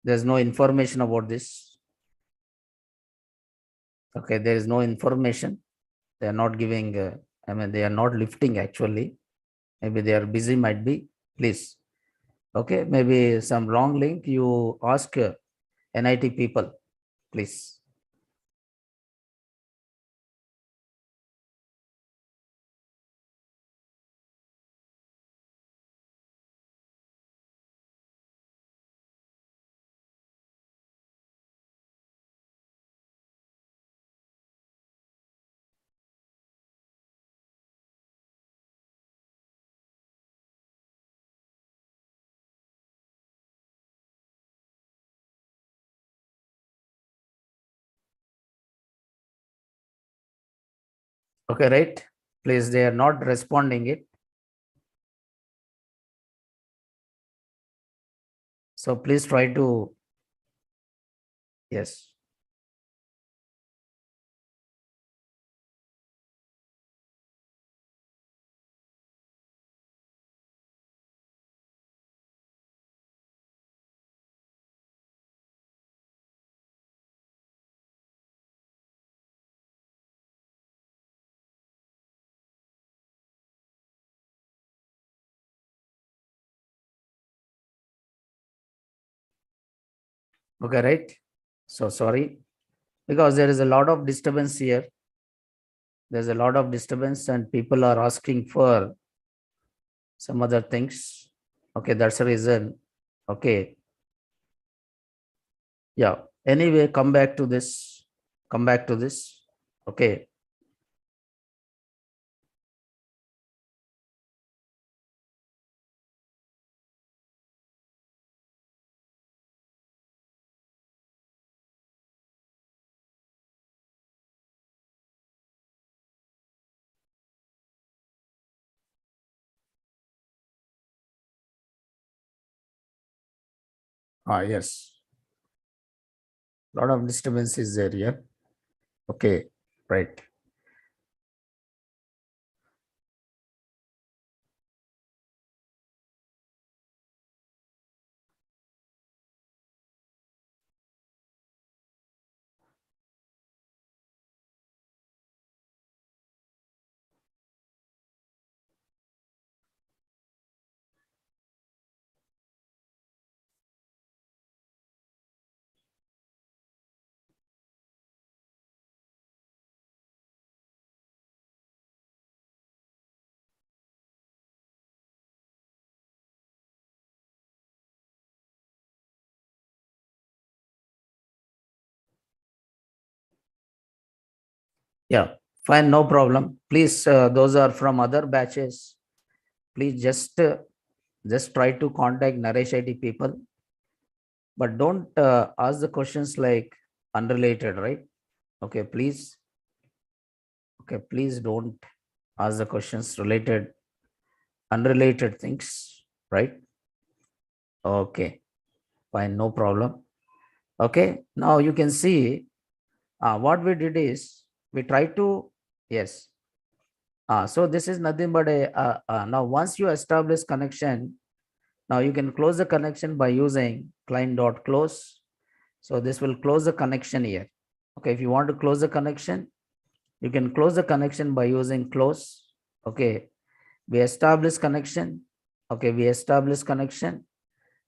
Speaker 1: There's no information about this. Okay, there is no information. They are not giving, they are not lifting actually. Maybe they are busy, might be. Please. Okay, maybe some wrong link. You ask NIT people, please. Okay, right? Please, they are not responding it. So please try to, yes. Okay, right? So sorry, because there is a lot of disturbance here. There's a lot of disturbance and people are asking for some other things. Okay, that's the reason. Okay. Yeah. Anyway, come back to this. Come back to this. Okay. Yes. A lot of disturbance is there here. Okay. Right. Yeah. Fine. No problem. Please, those are from other batches. Please just try to contact Naresh IT people, but don't ask the questions like unrelated, right? Okay, please. Okay, please don't ask the questions related, unrelated things, right? Okay, fine, no problem. Okay, now you can see what we did is we try to, yes. So this is nothing but a, now once you establish connection, now you can close the connection by using client.close. So this will close the connection here. Okay, if you want to close the connection, you can close the connection by using close. Okay, we establish connection. Okay, we establish connection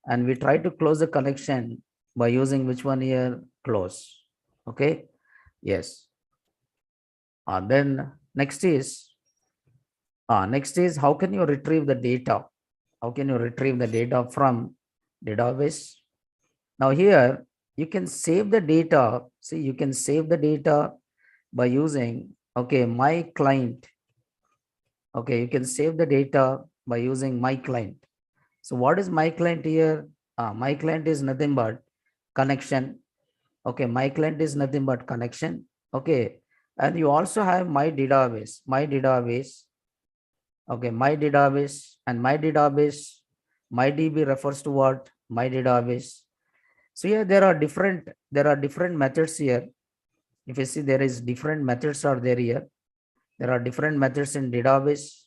Speaker 1: and we try to close the connection by using which one here? Close. Okay, yes. Then next is how can you retrieve the data? How can you retrieve the data from database? Now here you can save the data. See, you can save the data by using, okay, my client. Okay, you can save the data by using my client. So what is my client here? My client is nothing but connection. Okay, my client is nothing but connection. Okay, and you also have my database. Okay, my database and my database. My DB refers to what? My database. So here there are different methods here. If you see, there is different methods are there here. There are different methods in database.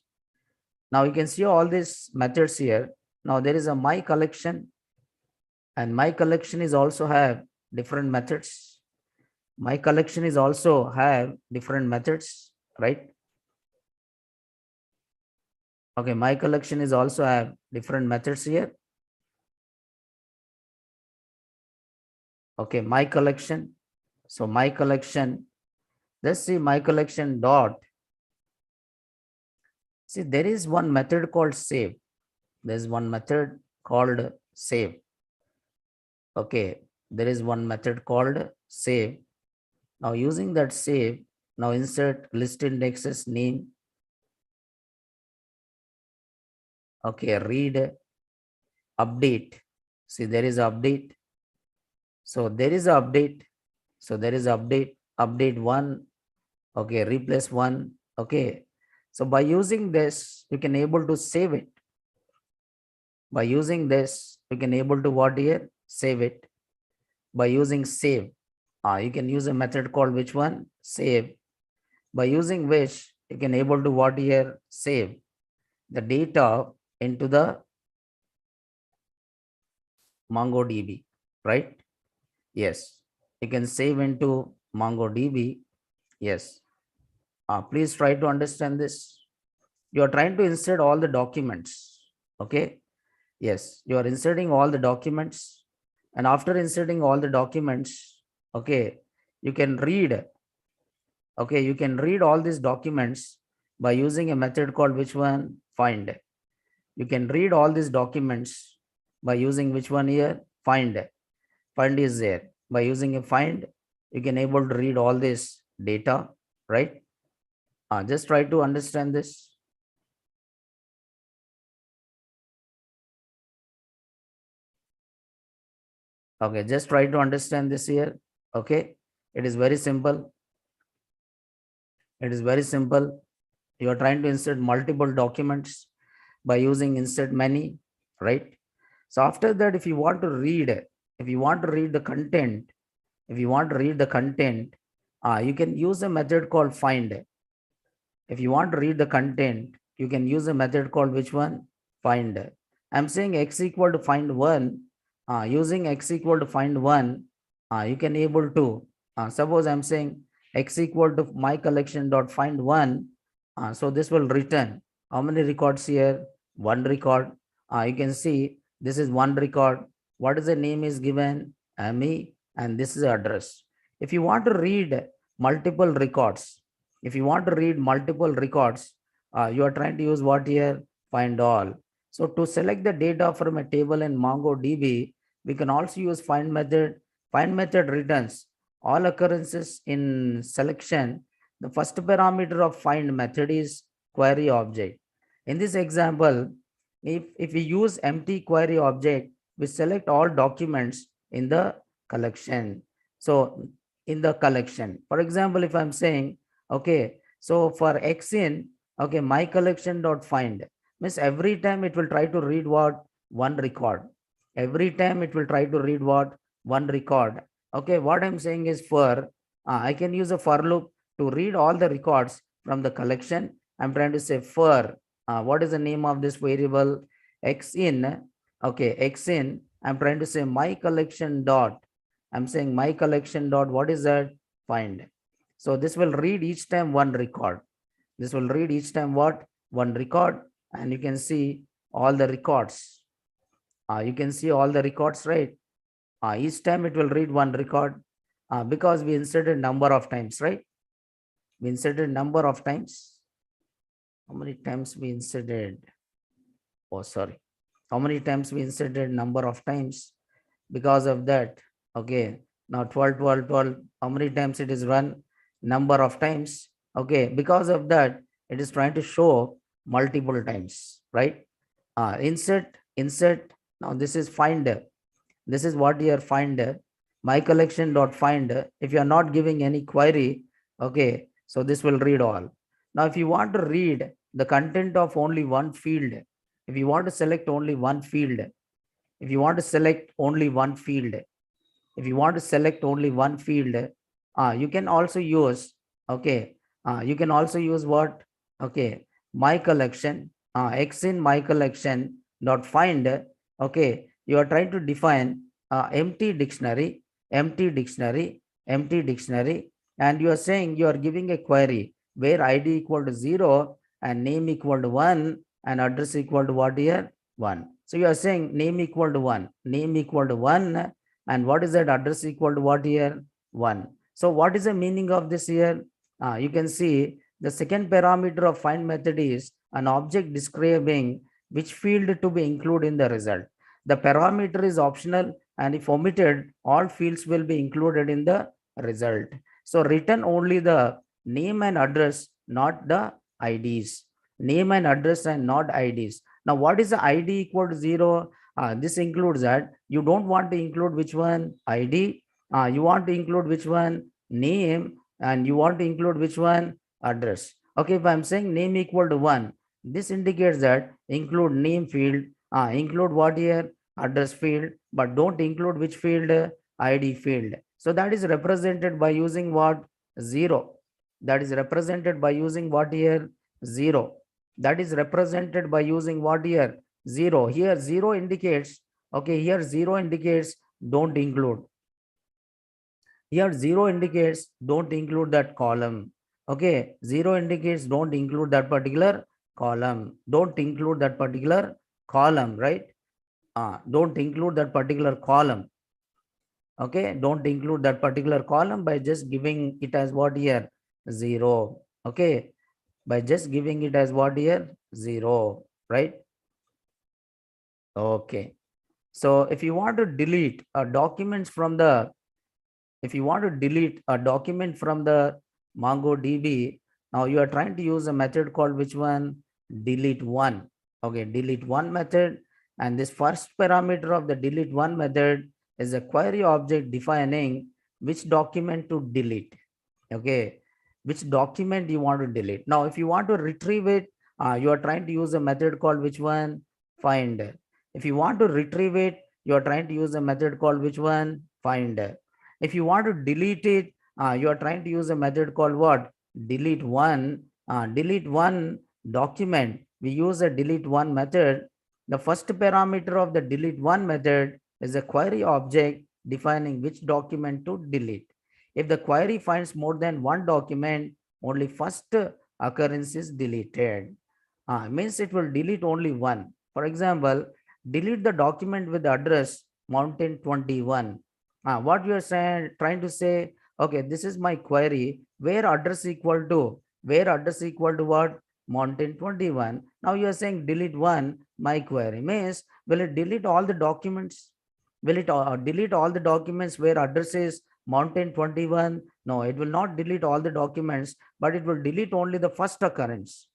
Speaker 1: Now you can see all these methods here. Now there is a my collection, and my collection is also have different methods. My collection is also have different methods, right? Okay, my collection is also have different methods here. Okay, my collection. So my collection, let's see my collection dot. See, there is one method called save. There's one method called save. Okay, there is one method called save. Now using that save, now insert list indexes name. Okay, read, update. See, there is update. So there is a update. So there is update, update one. Okay, replace one. Okay. So by using this, you can able to save it. By using this, you can able to what here? Save it. By using save, you can use a method called which one? Save. By using which, you can able to what here? Save the data into the MongoDB, right? Yes. You can save into MongoDB. Yes. Please try to understand this. You are trying to insert all the documents. Okay. Yes. You are inserting all the documents. And after inserting all the documents, okay, you can read. Okay. You can read all these documents by using a method called which one? Find. You can read all these documents by using which one here? Find. Find is there. By using a find, you can able to read all this data, right? Just try to understand this. Okay, just try to understand this here. Okay, it is very simple. It is very simple. You are trying to insert multiple documents by using insert many, right? So after that, if you want to read, if you want to read the content, if you want to read the content, you can use a method called find. If you want to read the content, you can use a method called which one? Find. I'm saying x equal to find one. Using x equal to find one, you can able to, suppose I'm saying x equal to my collection dot find one. So this will return how many records here? One record. You can see this is one record. What is the name is given? Me, and this is the address. If you want to read multiple records, if you want to read multiple records, you are trying to use what here? Find all. So to select the data from a table in MongoDB, we can also use find method. Find method returns all occurrences in selection. The first parameter of find method is query object. In this example, if we use empty query object, we select all documents in the collection. So in the collection, for example, if I'm saying, okay, so for X in, okay, my collection dot find means every time it will try to read what? One record. Every time it will try to read what? One record. Okay, what I'm saying is for, I can use a for loop to read all the records from the collection. I'm trying to say for, what is the name of this variable? X in, okay, X in, I'm trying to say my collection dot, I'm saying my collection dot, what is that? Find. So this will read each time one record. This will read each time what? One record, and you can see all the records. You can see all the records, right? Each time it will read one record because we inserted number of times, right? We inserted number of times. How many times we inserted? Oh, sorry. How many times we inserted number of times? Because of that, okay. Now 12, 12, 12. How many times it is run? Number of times. Okay. Because of that, it is trying to show multiple times, right? Insert, insert. Now this is find. This is what you are find. My collection dot find. If you are not giving any query, okay, so this will read all. Now if you want to read the content of only one field, if you want to select only one field, if you want to select only one field, if you want to select only one field, you can also use, okay, you can also use what? Okay, my collection, X in my collection dot find. Okay, you are trying to define empty dictionary, empty dictionary, empty dictionary, and you are saying you are giving a query where ID equal to 0 and name equal to 1 and address equal to what here? 1. So you are saying name equal to 1, name equal to 1, and what is that address equal to what here? 1. So what is the meaning of this here? You can see the second parameter of find method is an object describing which field to be included in the result. The parameter is optional, and if omitted, all fields will be included in the result. So return only the name and address, not the IDs. Name and address and not IDs. Now, what is the ID equal to 0? This includes that you don't want to include which one? ID. You want to include which one? Name. And you want to include which one? Address. Okay, if I'm saying name equal to 1, this indicates that include name field, include what here? Address field, but don't include which field? ID field. So that is represented by using what? 0. That is represented by using what here? 0. That is represented by using what here? 0. Here 0 indicates, okay, here 0 indicates don't include. Here 0 indicates don't include that column. Okay, 0 indicates don't include that particular column. Don't include that particular column, right? Don't include that particular column. Okay, don't include that particular column by just giving it as what here? 0. Okay, by just giving it as what here? 0, right? Okay. So if you want to delete documents from the, if you want to delete a document from the MongoDB, now you are trying to use a method called which one? Delete one. Okay, delete one method. And this first parameter of the delete one method is a query object defining which document to delete. Okay, which document you want to delete. Now, if you want to retrieve it, you are trying to use a method called which one? Find. If you want to retrieve it, you are trying to use a method called which one? Find. If you want to delete it, you are trying to use a method called what? Delete one. Delete one document. We use a delete one method. The first parameter of the delete one method is a query object defining which document to delete. If the query finds more than one document, only first occurrence is deleted. Means it will delete only one. For example, delete the document with the address mountain 21. What you are saying, trying to say, okay, this is my query, where address equal to, where address equal to what? Mountain 21. Now you are saying delete one, my query. Means, will it delete all the documents? Will it delete all the documents where address is mountain 21? No, it will not delete all the documents, but it will delete only the first occurrence.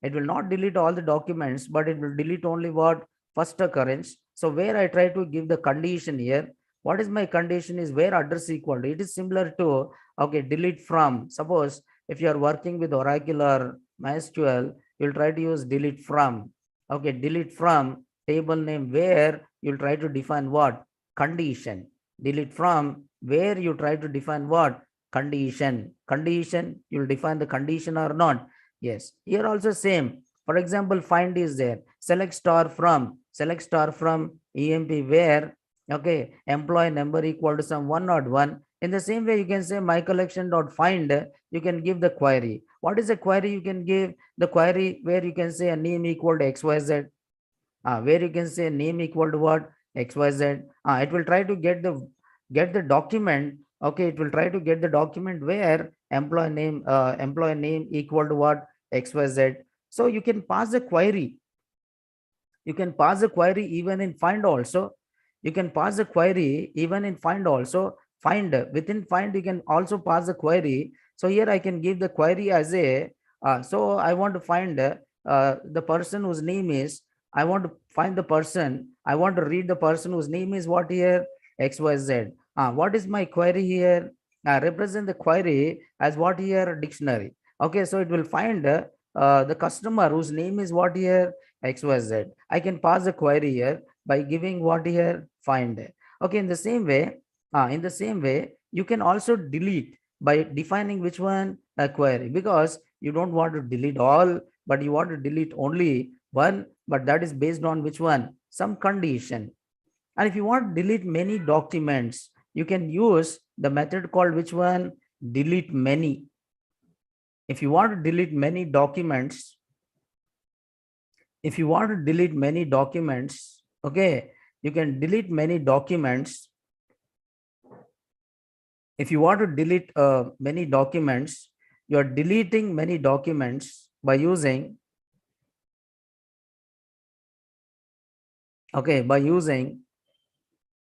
Speaker 1: It will not delete all the documents, but it will delete only what? First occurrence. So where I try to give the condition here, what is my condition is where address equal to. It is similar to, okay, delete from. Suppose if you are working with Oracle or MySQL, you'll try to use delete from. Okay, delete from table name where you'll try to define what? Condition. Delete from where you try to define what? Condition. Condition, you'll define the condition or not. Yes, here also same. For example, find is there. Select star from EMP where, okay, employee number equal to some 101. In the same way, you can say my collection dot find. You can give the query. What is the query you can give? The query where you can say a name equal to XYZ. Where you can say name equal to what? XYZ. It will try to get the document. Okay, it will try to get the document where employee name equal to what? XYZ. So you can pass the query. You can pass the query even in find also. You can pass the query even in find also. Find, within find you can also pass the query. So here I can give the query as a, so I want to find the person whose name is, I want to find the person, I want to read the person whose name is what here? XYZ. What is my query here? Represent the query as what here? Dictionary. Okay, so it will find the customer whose name is what here? XYZ. I can pass the query here by giving what here? Find. Okay, in the same way, you can also delete by defining which one? A query, because you don't want to delete all, but you want to delete only one, but that is based on which one? Some condition. And if you want to delete many documents, you can use the method called which one? Delete many. If you want to delete many documents, okay, you can delete many documents. If you want to delete many documents, you are deleting many documents by using, okay, by using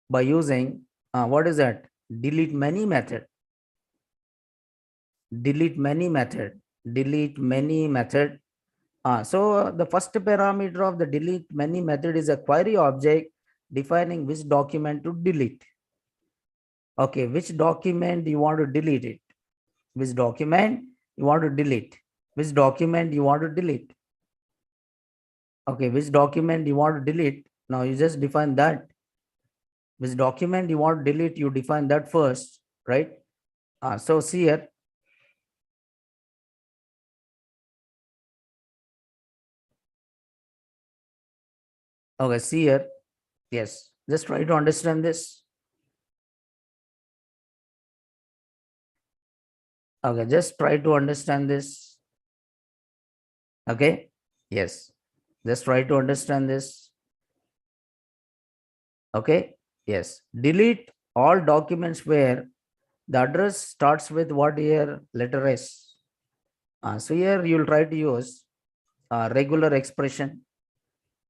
Speaker 1: what is that? Delete many method. Delete many method. Delete many method. So the first parameter of the delete many method is a query object defining which document to delete. Okay, which document you want to delete it? Which document you want to delete? Which document you want to delete? Okay, which document you want to delete? Now you just define that. Which document you want to delete, you define that first, right? So see here. Okay, see here. Yes, just try to understand this. Okay, just try to understand this. Okay, yes, just try to understand this. Okay, yes, delete all documents where the address starts with what here? Letter S. So here you'll try to use regular expression.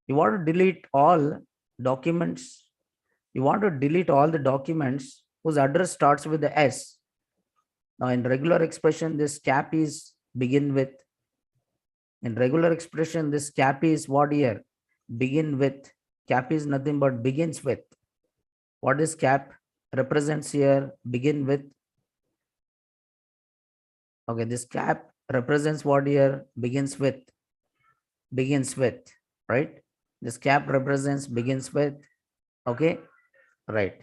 Speaker 1: You want to delete all documents. You want to delete all the documents whose address starts with the S. Now in regular expression, this cap is begin with. In regular expression, this cap is what here? Begin with. Cap is nothing but begins with. What is cap? Represents here begin with. Okay, this cap represents what here? Begins with. Begins with, right? This cap represents begins with. Okay, right.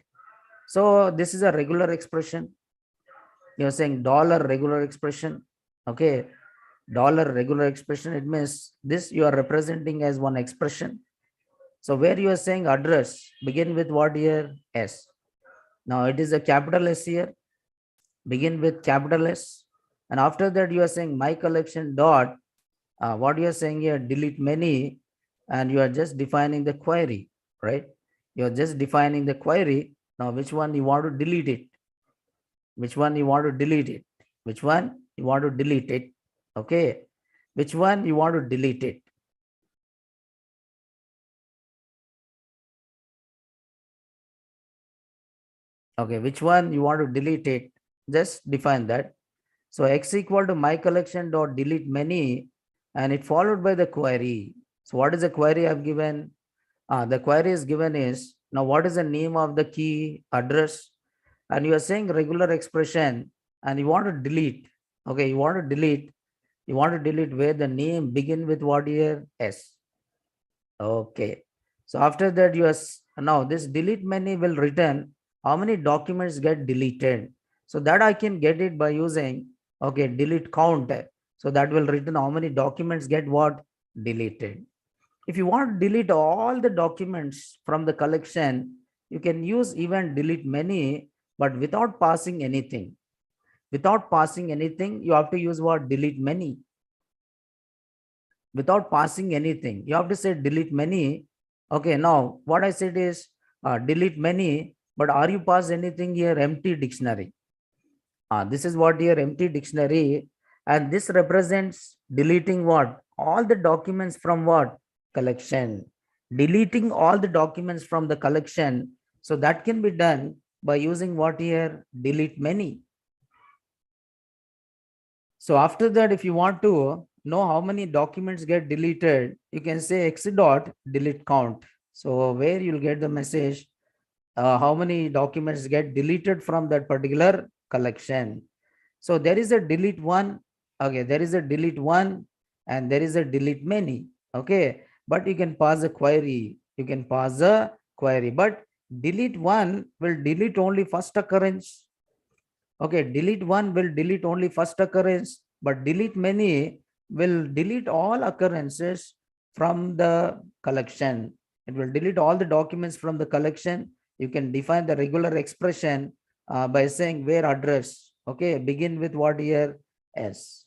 Speaker 1: So this is a regular expression. You're saying dollar regular expression. Okay, dollar regular expression, it means this you are representing as one expression. So where you are saying address begin with what here? S. Now it is a capital S here, begin with capital S, and after that you are saying my collection dot what you are saying here? Delete many, and you are just defining the query, right? You are just defining the query. Now which one you want to delete it? Which one you want to delete it? Which one you want to delete it? Okay, which one you want to delete it? Okay, which one you want to delete it? Just define that. So x equal to my collection dot delete many, and it followed by the query. So what is the query I've given? The query is given is, now what is the name of the key address? And you are saying regular expression and you want to delete. Okay, you want to delete where the name begin with what here? S. Okay. So after that you are, now this delete many will return how many documents get deleted. So that I can get it by using, okay, delete count. So that will return how many documents get what? Deleted. If you want to delete all the documents from the collection, you can use even delete many, but without passing anything. Without passing anything, you have to use what? Delete many. Without passing anything, you have to say delete many. Okay, now what I said is delete many, but are you pass anything here? Empty dictionary. This is what here? Empty dictionary, and this represents deleting what? All the documents from what? Collection. Deleting all the documents from the collection. So that can be done by using what here? Delete many. So after that, if you want to know how many documents get deleted, you can say x dot delete count. So where you'll get the message, how many documents get deleted from that particular collection. So there is a delete one. Okay, there is a delete one and there is a delete many. Okay, but you can pass a query. You can pass a query, but delete one will delete only first occurrence. Okay, delete one will delete only first occurrence, but delete many will delete all occurrences from the collection. It will delete all the documents from the collection. You can define the regular expression by saying where address. Okay, begin with what here? S.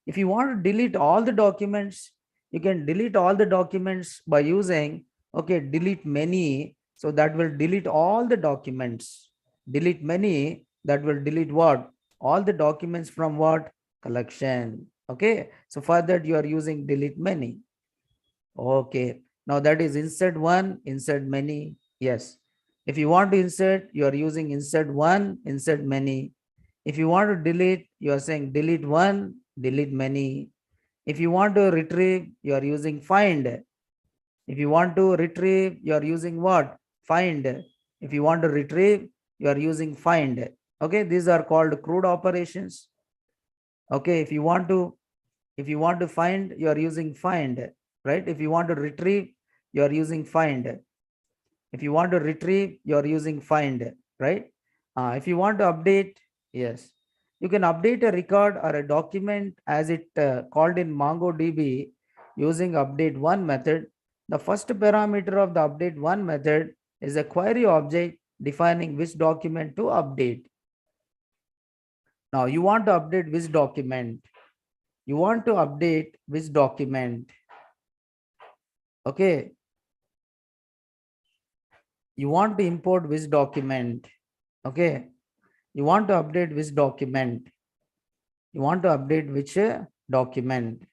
Speaker 1: If you want to delete all the documents, you can delete all the documents by using, okay, delete many. So that will delete all the documents. Delete many, that will delete what? All the documents from what? Collection. Okay, so for that you are using delete many. Okay, now that is insert one, insert many. Yes. If you want to insert, you are using insert one, insert many. If you want to delete, you are saying delete one, delete many. If you want to retrieve, you are using find. If you want to retrieve, you are using what? Find. If you want to retrieve, you are using find. Okay, these are called CRUD operations. Okay, if you want to find, you are using find, right? If you want to retrieve, you are using find. If you want to retrieve, you are using find, right? If you want to update, yes, you can update a record or a document as it called in MongoDB using update one method. The first parameter of the update one method is a query object defining which document to update. Now you want to update which document? You want to update which document? Okay. You want to import which document? Okay. You want to update which document? You want to update which document?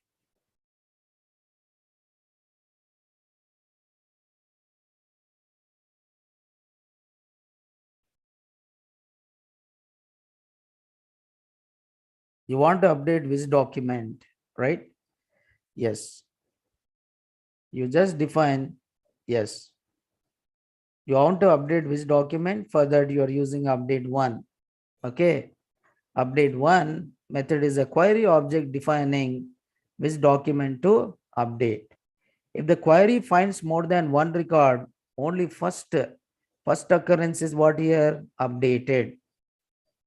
Speaker 1: You want to update which document, right? Yes. You just define, yes. You want to update which document? For that you are using update one. Okay. Update one method is a query object defining which document to update. If the query finds more than one record, only first occurrence is what here? Updated.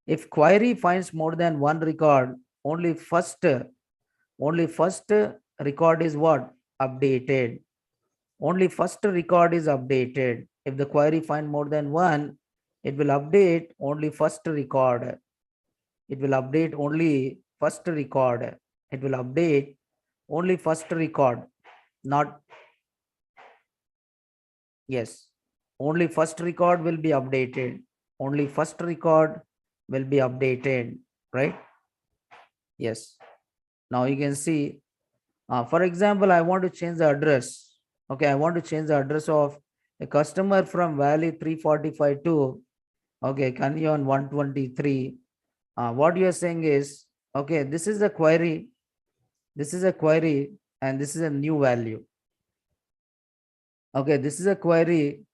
Speaker 1: If query finds more than one record, only first record is what? Updated. Only first record is updated. If the query find more than one, it will update only first record. It will update only first record. It will update only first record, not, yes, only first record will be updated. Only first record will be updated, right? Yes. Now you can see, for example, I want to change the address. Okay, I want to change the address of a customer from Valley 345 to, okay, Canyon 123. What you are saying is, okay, this is a query, and this is a new value. Okay, this is a query,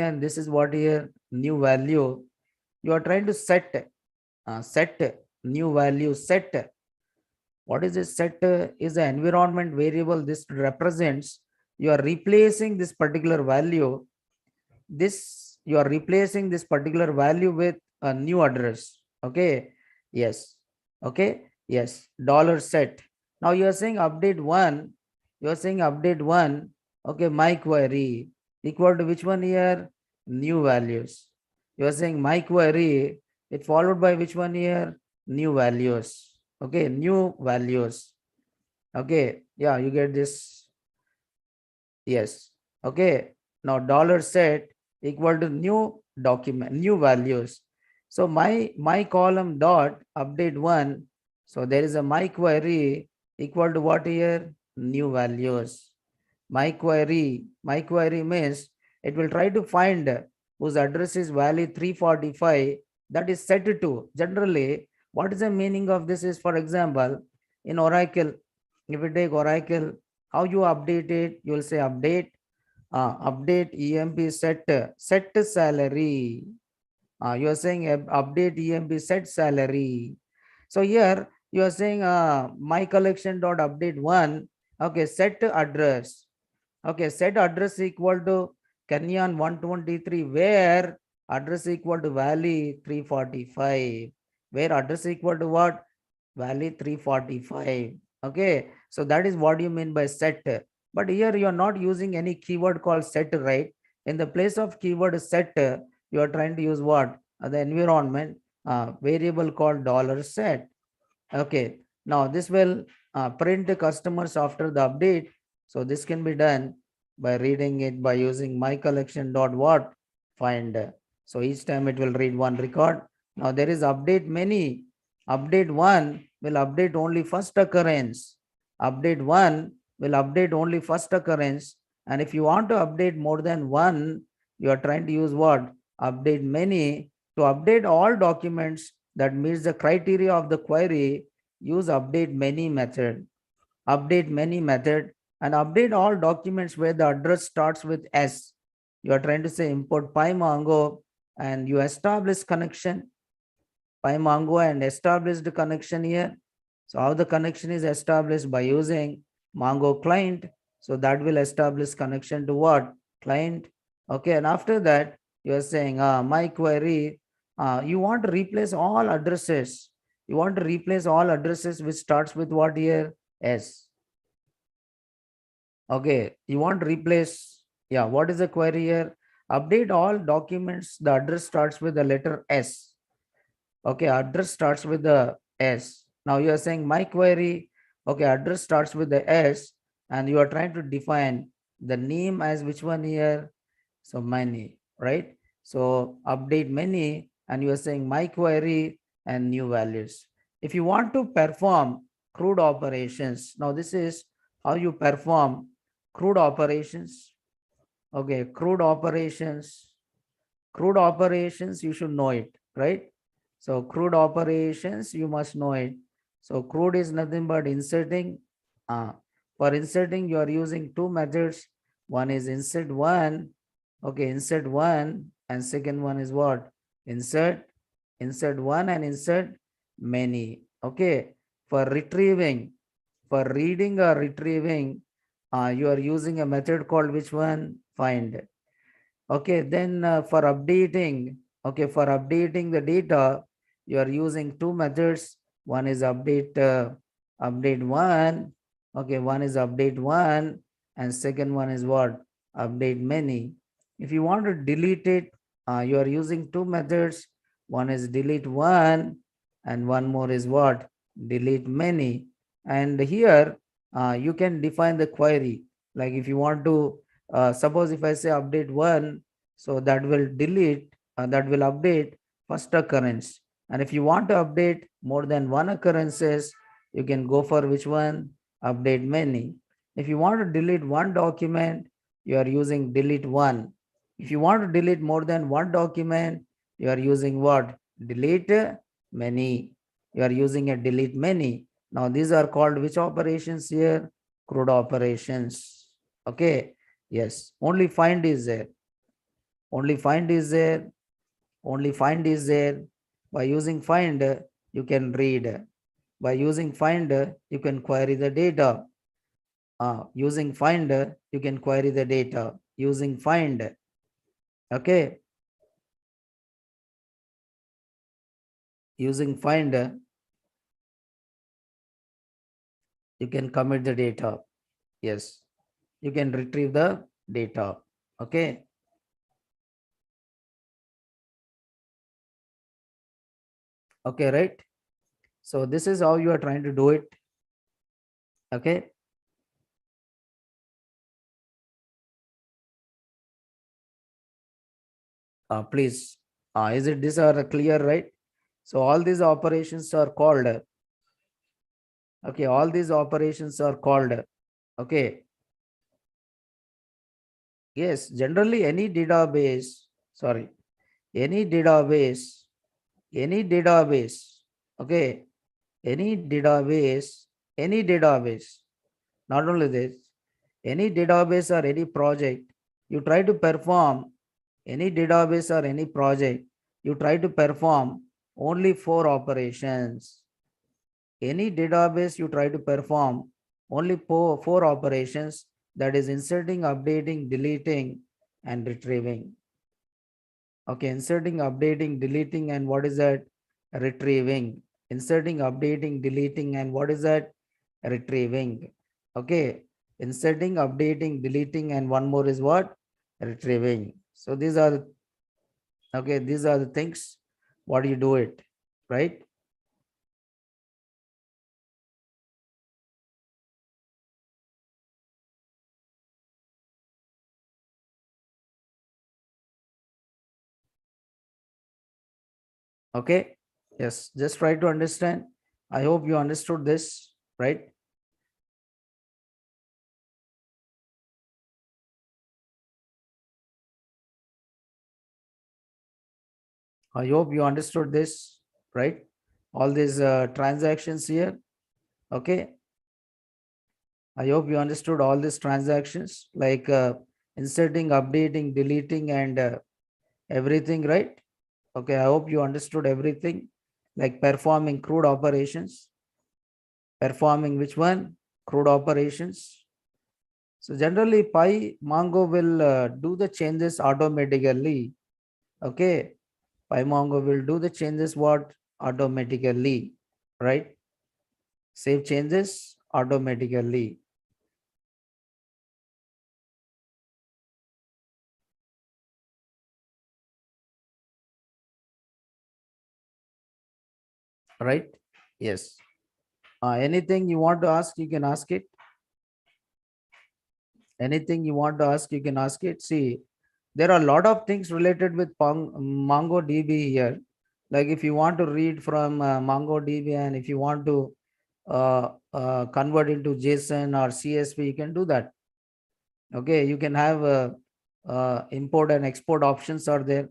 Speaker 1: and this is what here? New value. You are trying to set new value, set. What is this set? Is the environment variable. This represents you are replacing this particular value. You are replacing this particular value with a new address. Okay. Yes. Okay. Yes. $set. Now you are saying update one. You are saying update one. Okay. My query equal to which one here? New values. You are saying my query, it followed by which one here? New values. Okay, new values. Okay, yeah, you get this. Yes. Okay. Now $set equal to new document, new values. So my column dot update one. So there is a my query equal to what here? New values. My query means it will try to find whose address is Valley 345, that is set to. Generally, what is the meaning of this is, for example, in Oracle, if you take Oracle, how you update it, you will say update, update emp set salary. You are saying update emp set salary. So here you are saying my collection dot update one. Okay, set address. Okay, set address equal to Kenyan 123, where address equal to Valley 345. Where address equal to what? Valley 345. Okay, So that is what you mean by set. But here you are not using any keyword called set, right? In the place of keyword set, you are trying to use what? The environment variable called $set. Okay. Now this will print the customers after the update. So this can be done by reading it by using my collection dot what find. So each time it will read one record. Now there is update many. Update one will update only first occurrence. Update one will update only first occurrence. And if you want to update more than one, you are trying to use what? Update many to update all documents that meets the criteria of the query. Use update many method. Update many method and update all documents where the address starts with S. You are trying to say import Pymongo and you establish connection Pymongo and establish the connection here. So how the connection is established by using Mongo client. So that will establish connection to what? Client. Okay. And after that, you are saying my query, you want to replace all addresses. You want to replace all addresses which starts with what here? S. Okay. You want to replace, yeah, what is the query here? Update all documents. The address starts with the letter S. Okay, address starts with the S. Now you are saying my query, okay, address starts with the S and you are trying to define the name as which one here? So many, right? So update many and you are saying my query and new values. If you want to perform CRUD operations, now this is how you perform CRUD operations. Okay, CRUD operations. CRUD operations, you should know it, right? So CRUD operations, you must know it. So CRUD is nothing but inserting. For inserting, you are using two methods. One is insert one. Okay, insert one. And second one is what? Insert one and insert many. Okay. For retrieving, for reading or retrieving, you are using a method called which one? Find. Okay, then for updating, okay, for updating the data, you are using two methods. One is update one. Okay, one is update one, and second one is what? Update many. If you want to delete it, you are using two methods. One is delete one, and one more is what? Delete many. And here you can define the query. Like if you want to suppose if I say update one, so that will delete, that will update first occurrence. And if you want to update more than one occurrences, you can go for which one? Update many. If you want to delete one document, you are using delete one. If you want to delete more than one document, you are using what? Delete many. You are using a delete many. Now these are called which operations here? CRUD operations. Okay. Yes. Only find is there. Only find is there. Only find is there. By using find, you can read. By using find, you can query the data. Using find, you can query the data. Using find. Okay. Using find, you can commit the data. Yes. You can retrieve the data. Okay. Okay, right? So this is how you are trying to do it. Okay. Please, is it this are clear, right? So all these operations are called, okay, all these operations are called, okay. Yes, generally any database, sorry, any database, okay, any database, not only this, any database or any project, you try to perform any database or any project, you try to perform only four operations. Any database you try to perform only four operations, that is inserting, updating, deleting, and retrieving. Okay, inserting, updating, deleting, and what is that? Retrieving. Inserting, updating, deleting, and what is that? Retrieving. Okay. Inserting, updating, deleting, and one more is what? Retrieving. So these are okay. These are the things. What do you do it, right? Okay. Yes. Just try to understand. I hope you understood this, right? I hope you understood this, right? All these transactions here. Okay. I hope you understood all these transactions like inserting, updating, deleting, and everything, right? Okay. I hope you understood everything like performing CRUD operations, performing which one? CRUD operations. So generally Pymongo will do the changes automatically. Okay. Pymongo will do the changes what? Automatically, right? Save changes automatically, right? Yes. Anything you want to ask, you can ask it. Anything you want to ask, you can ask it. See, there are a lot of things related with MongoDB here. Like if you want to read from MongoDB and if you want to convert into JSON or CSV, you can do that. Okay, you can have import and export options are there.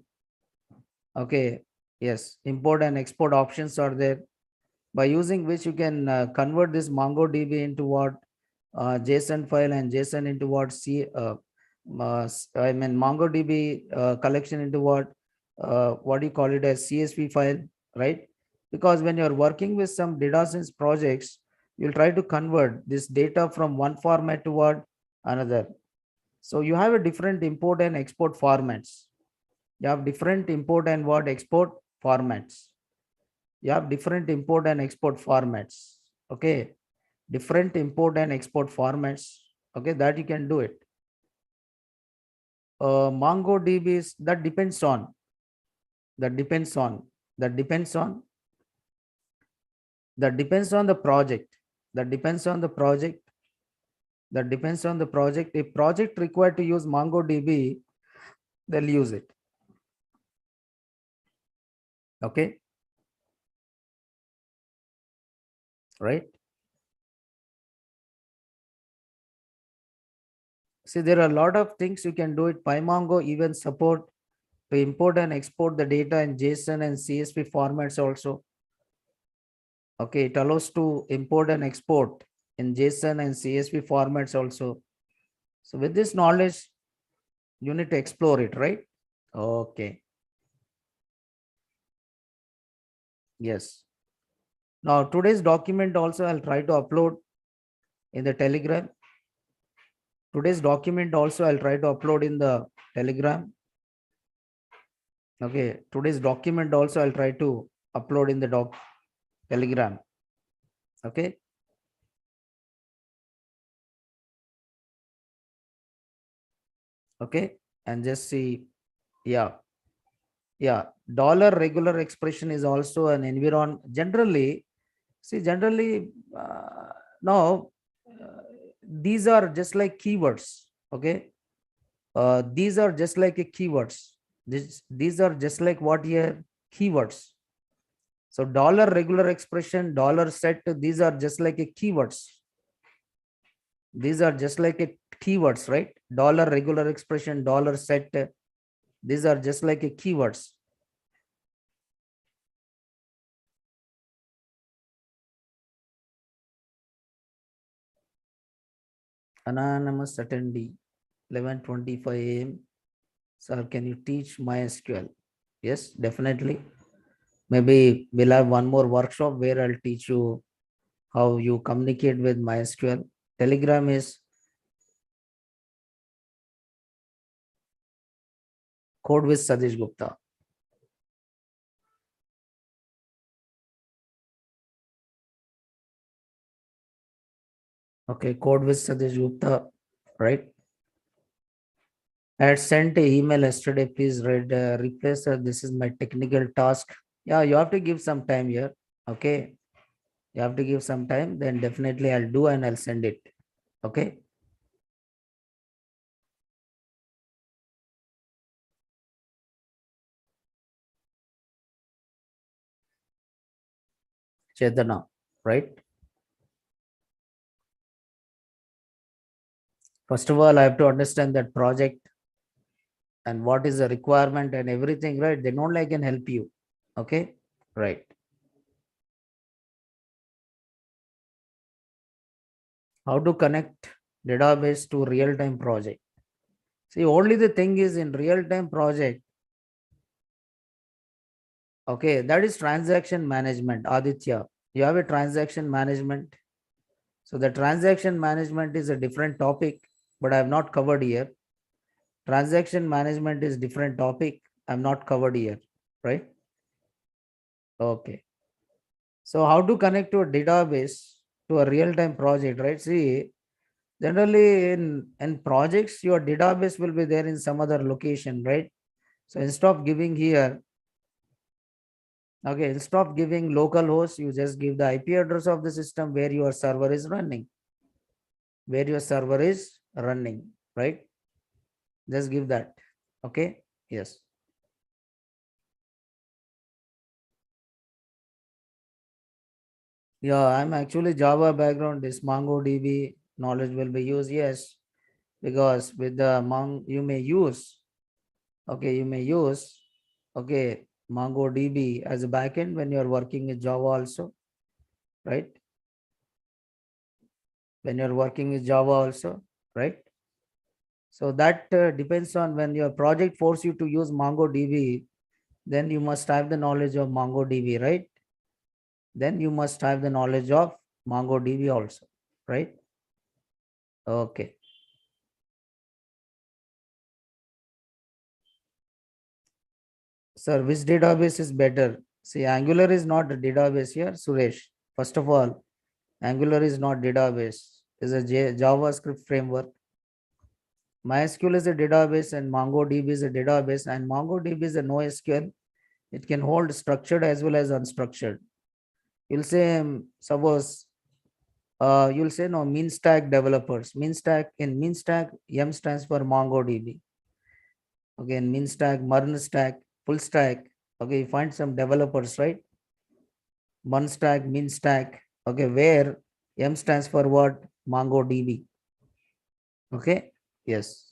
Speaker 1: Okay, yes, import and export options are there, by using which you can convert this MongoDB into what? JSON file, and JSON into what? I mean MongoDB collection into what do you call it as CSV file, right? Because when you're working with some data science projects, you'll try to convert this data from one format to what? Another. So you have a different import and export formats. You have different import and what? Export formats. You have different import and export formats. Okay. Different import and export formats. Okay. That you can do it. MongoDB is that depends on, that depends on, that depends on the project. That depends on the project. That depends on the project. If project required to use MongoDB, they'll use it. Okay. Right. See, there are a lot of things you can do it. Pymongo even support to import and export the data in JSON and CSV formats also. Okay, it allows to import and export in JSON and CSV formats also. So with this knowledge, you need to explore it, right? Okay. Yes. Now today's document also I'll try to upload in the Telegram. Today's document also I'll try to upload in the Telegram. Okay. Today's document also I'll try to upload in the Telegram. Okay. Okay. And just see. Yeah. Yeah. Dollar regular expression is also an environment. Generally, see, generally, now these are just like keywords. Okay. These are just like a keywords. These are just like what here? Keywords. So dollar regular expression, dollar set, these are just like a keywords. These are just like a keywords, right? Dollar regular expression, dollar set, these are just like a keywords. Anonymous attendee, 11:25 a.m. Sir, can you teach MySQL? Yes, definitely. Maybe we'll have one more workshop where I'll teach you how you communicate with MySQL. Telegram is Code with Satish Gupta. Okay, code with Satish Gupta, right? I had sent an email yesterday. Please read, replace. This is my technical task. Yeah, you have to give some time here. Okay, you have to give some time. Then definitely I'll do and I'll send it. Okay. Chetana, right? First of all, I have to understand that project and what is the requirement and everything, right? Then only I can help you. Okay, right. How to connect database to real-time project. See, only the thing is in real-time project, okay, that is transaction management. Aditya, you have a transaction management. So the transaction management is a different topic, but I have not covered here. Transaction management is different topic. I'm not covered here, right? Okay. So how to connect to a database to a real-time project, right? See, generally in projects, your database will be there in some other location, right? So instead of giving here, okay, instead of giving local host, you just give the IP address of the system where your server is running, right? Just give that. Okay. Yes. Yeah, I'm actually Java background. This MongoDB knowledge will be used. Yes, because with the you may use, okay, okay, MongoDB as a backend when you're working with Java also, right? When you're working with Java also, right? So that depends on when your project force you to use MongoDB, then you must have the knowledge of MongoDB, right? Then you must have the knowledge of MongoDB also, right? Okay. Sir, which database is better? See, Angular is not a database here, Suresh. First of all, Angular is not database. It's a JavaScript framework. MySQL is a database and MongoDB is a database, and MongoDB is a NoSQL. It can hold structured as well as unstructured. You'll say, suppose, you'll say no, mean stack developers. Mean stack, in mean stack, M stands for MongoDB. Okay, in mean stack, MERN stack, full stack. Okay, you find some developers, right? One stack, mean stack. Okay, where M stands for what? MongoDB. Okay, yes,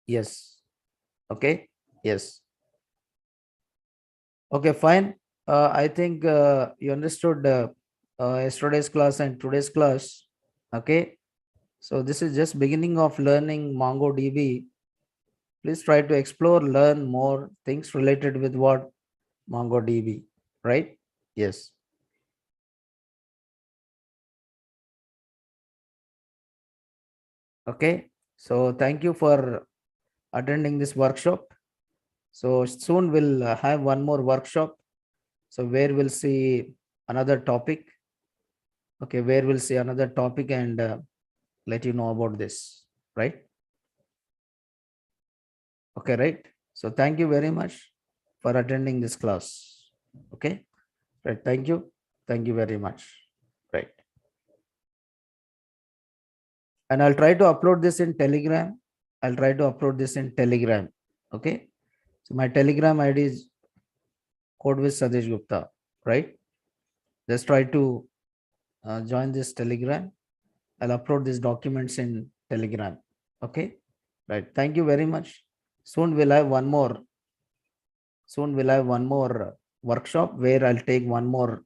Speaker 1: yes. Okay, yes. Okay, fine. I think you understood yesterday's class and today's class. Okay, so this is just beginning of learning MongoDB. Please try to explore, learn more things related with what MongoDB, right? Yes. Okay. So thank you for attending this workshop. So soon we'll have one more workshop. So where we'll see another topic. Okay, where we'll see another topic and let you know about this, right? Okay, right. So thank you very much for attending this class. Okay, right. Thank you. Thank you very much. Right. And I'll try to upload this in Telegram. I'll try to upload this in Telegram. Okay. So my Telegram ID is code with Satish Gupta, right? Just try to join this Telegram. I'll upload these documents in Telegram. Okay. Right. Thank you very much. Soon we'll have one more. Soon we'll have one more workshop where I'll take one more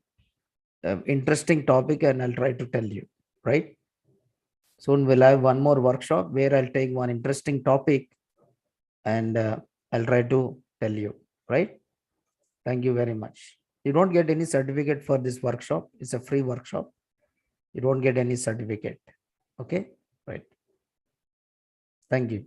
Speaker 1: interesting topic and I'll try to tell you. Right. Soon we'll have one more workshop where I'll take one interesting topic and I'll try to tell you. right? Thank you very much. You don't get any certificate for this workshop. It's a free workshop. You don't get any certificate. Okay, right. Thank you.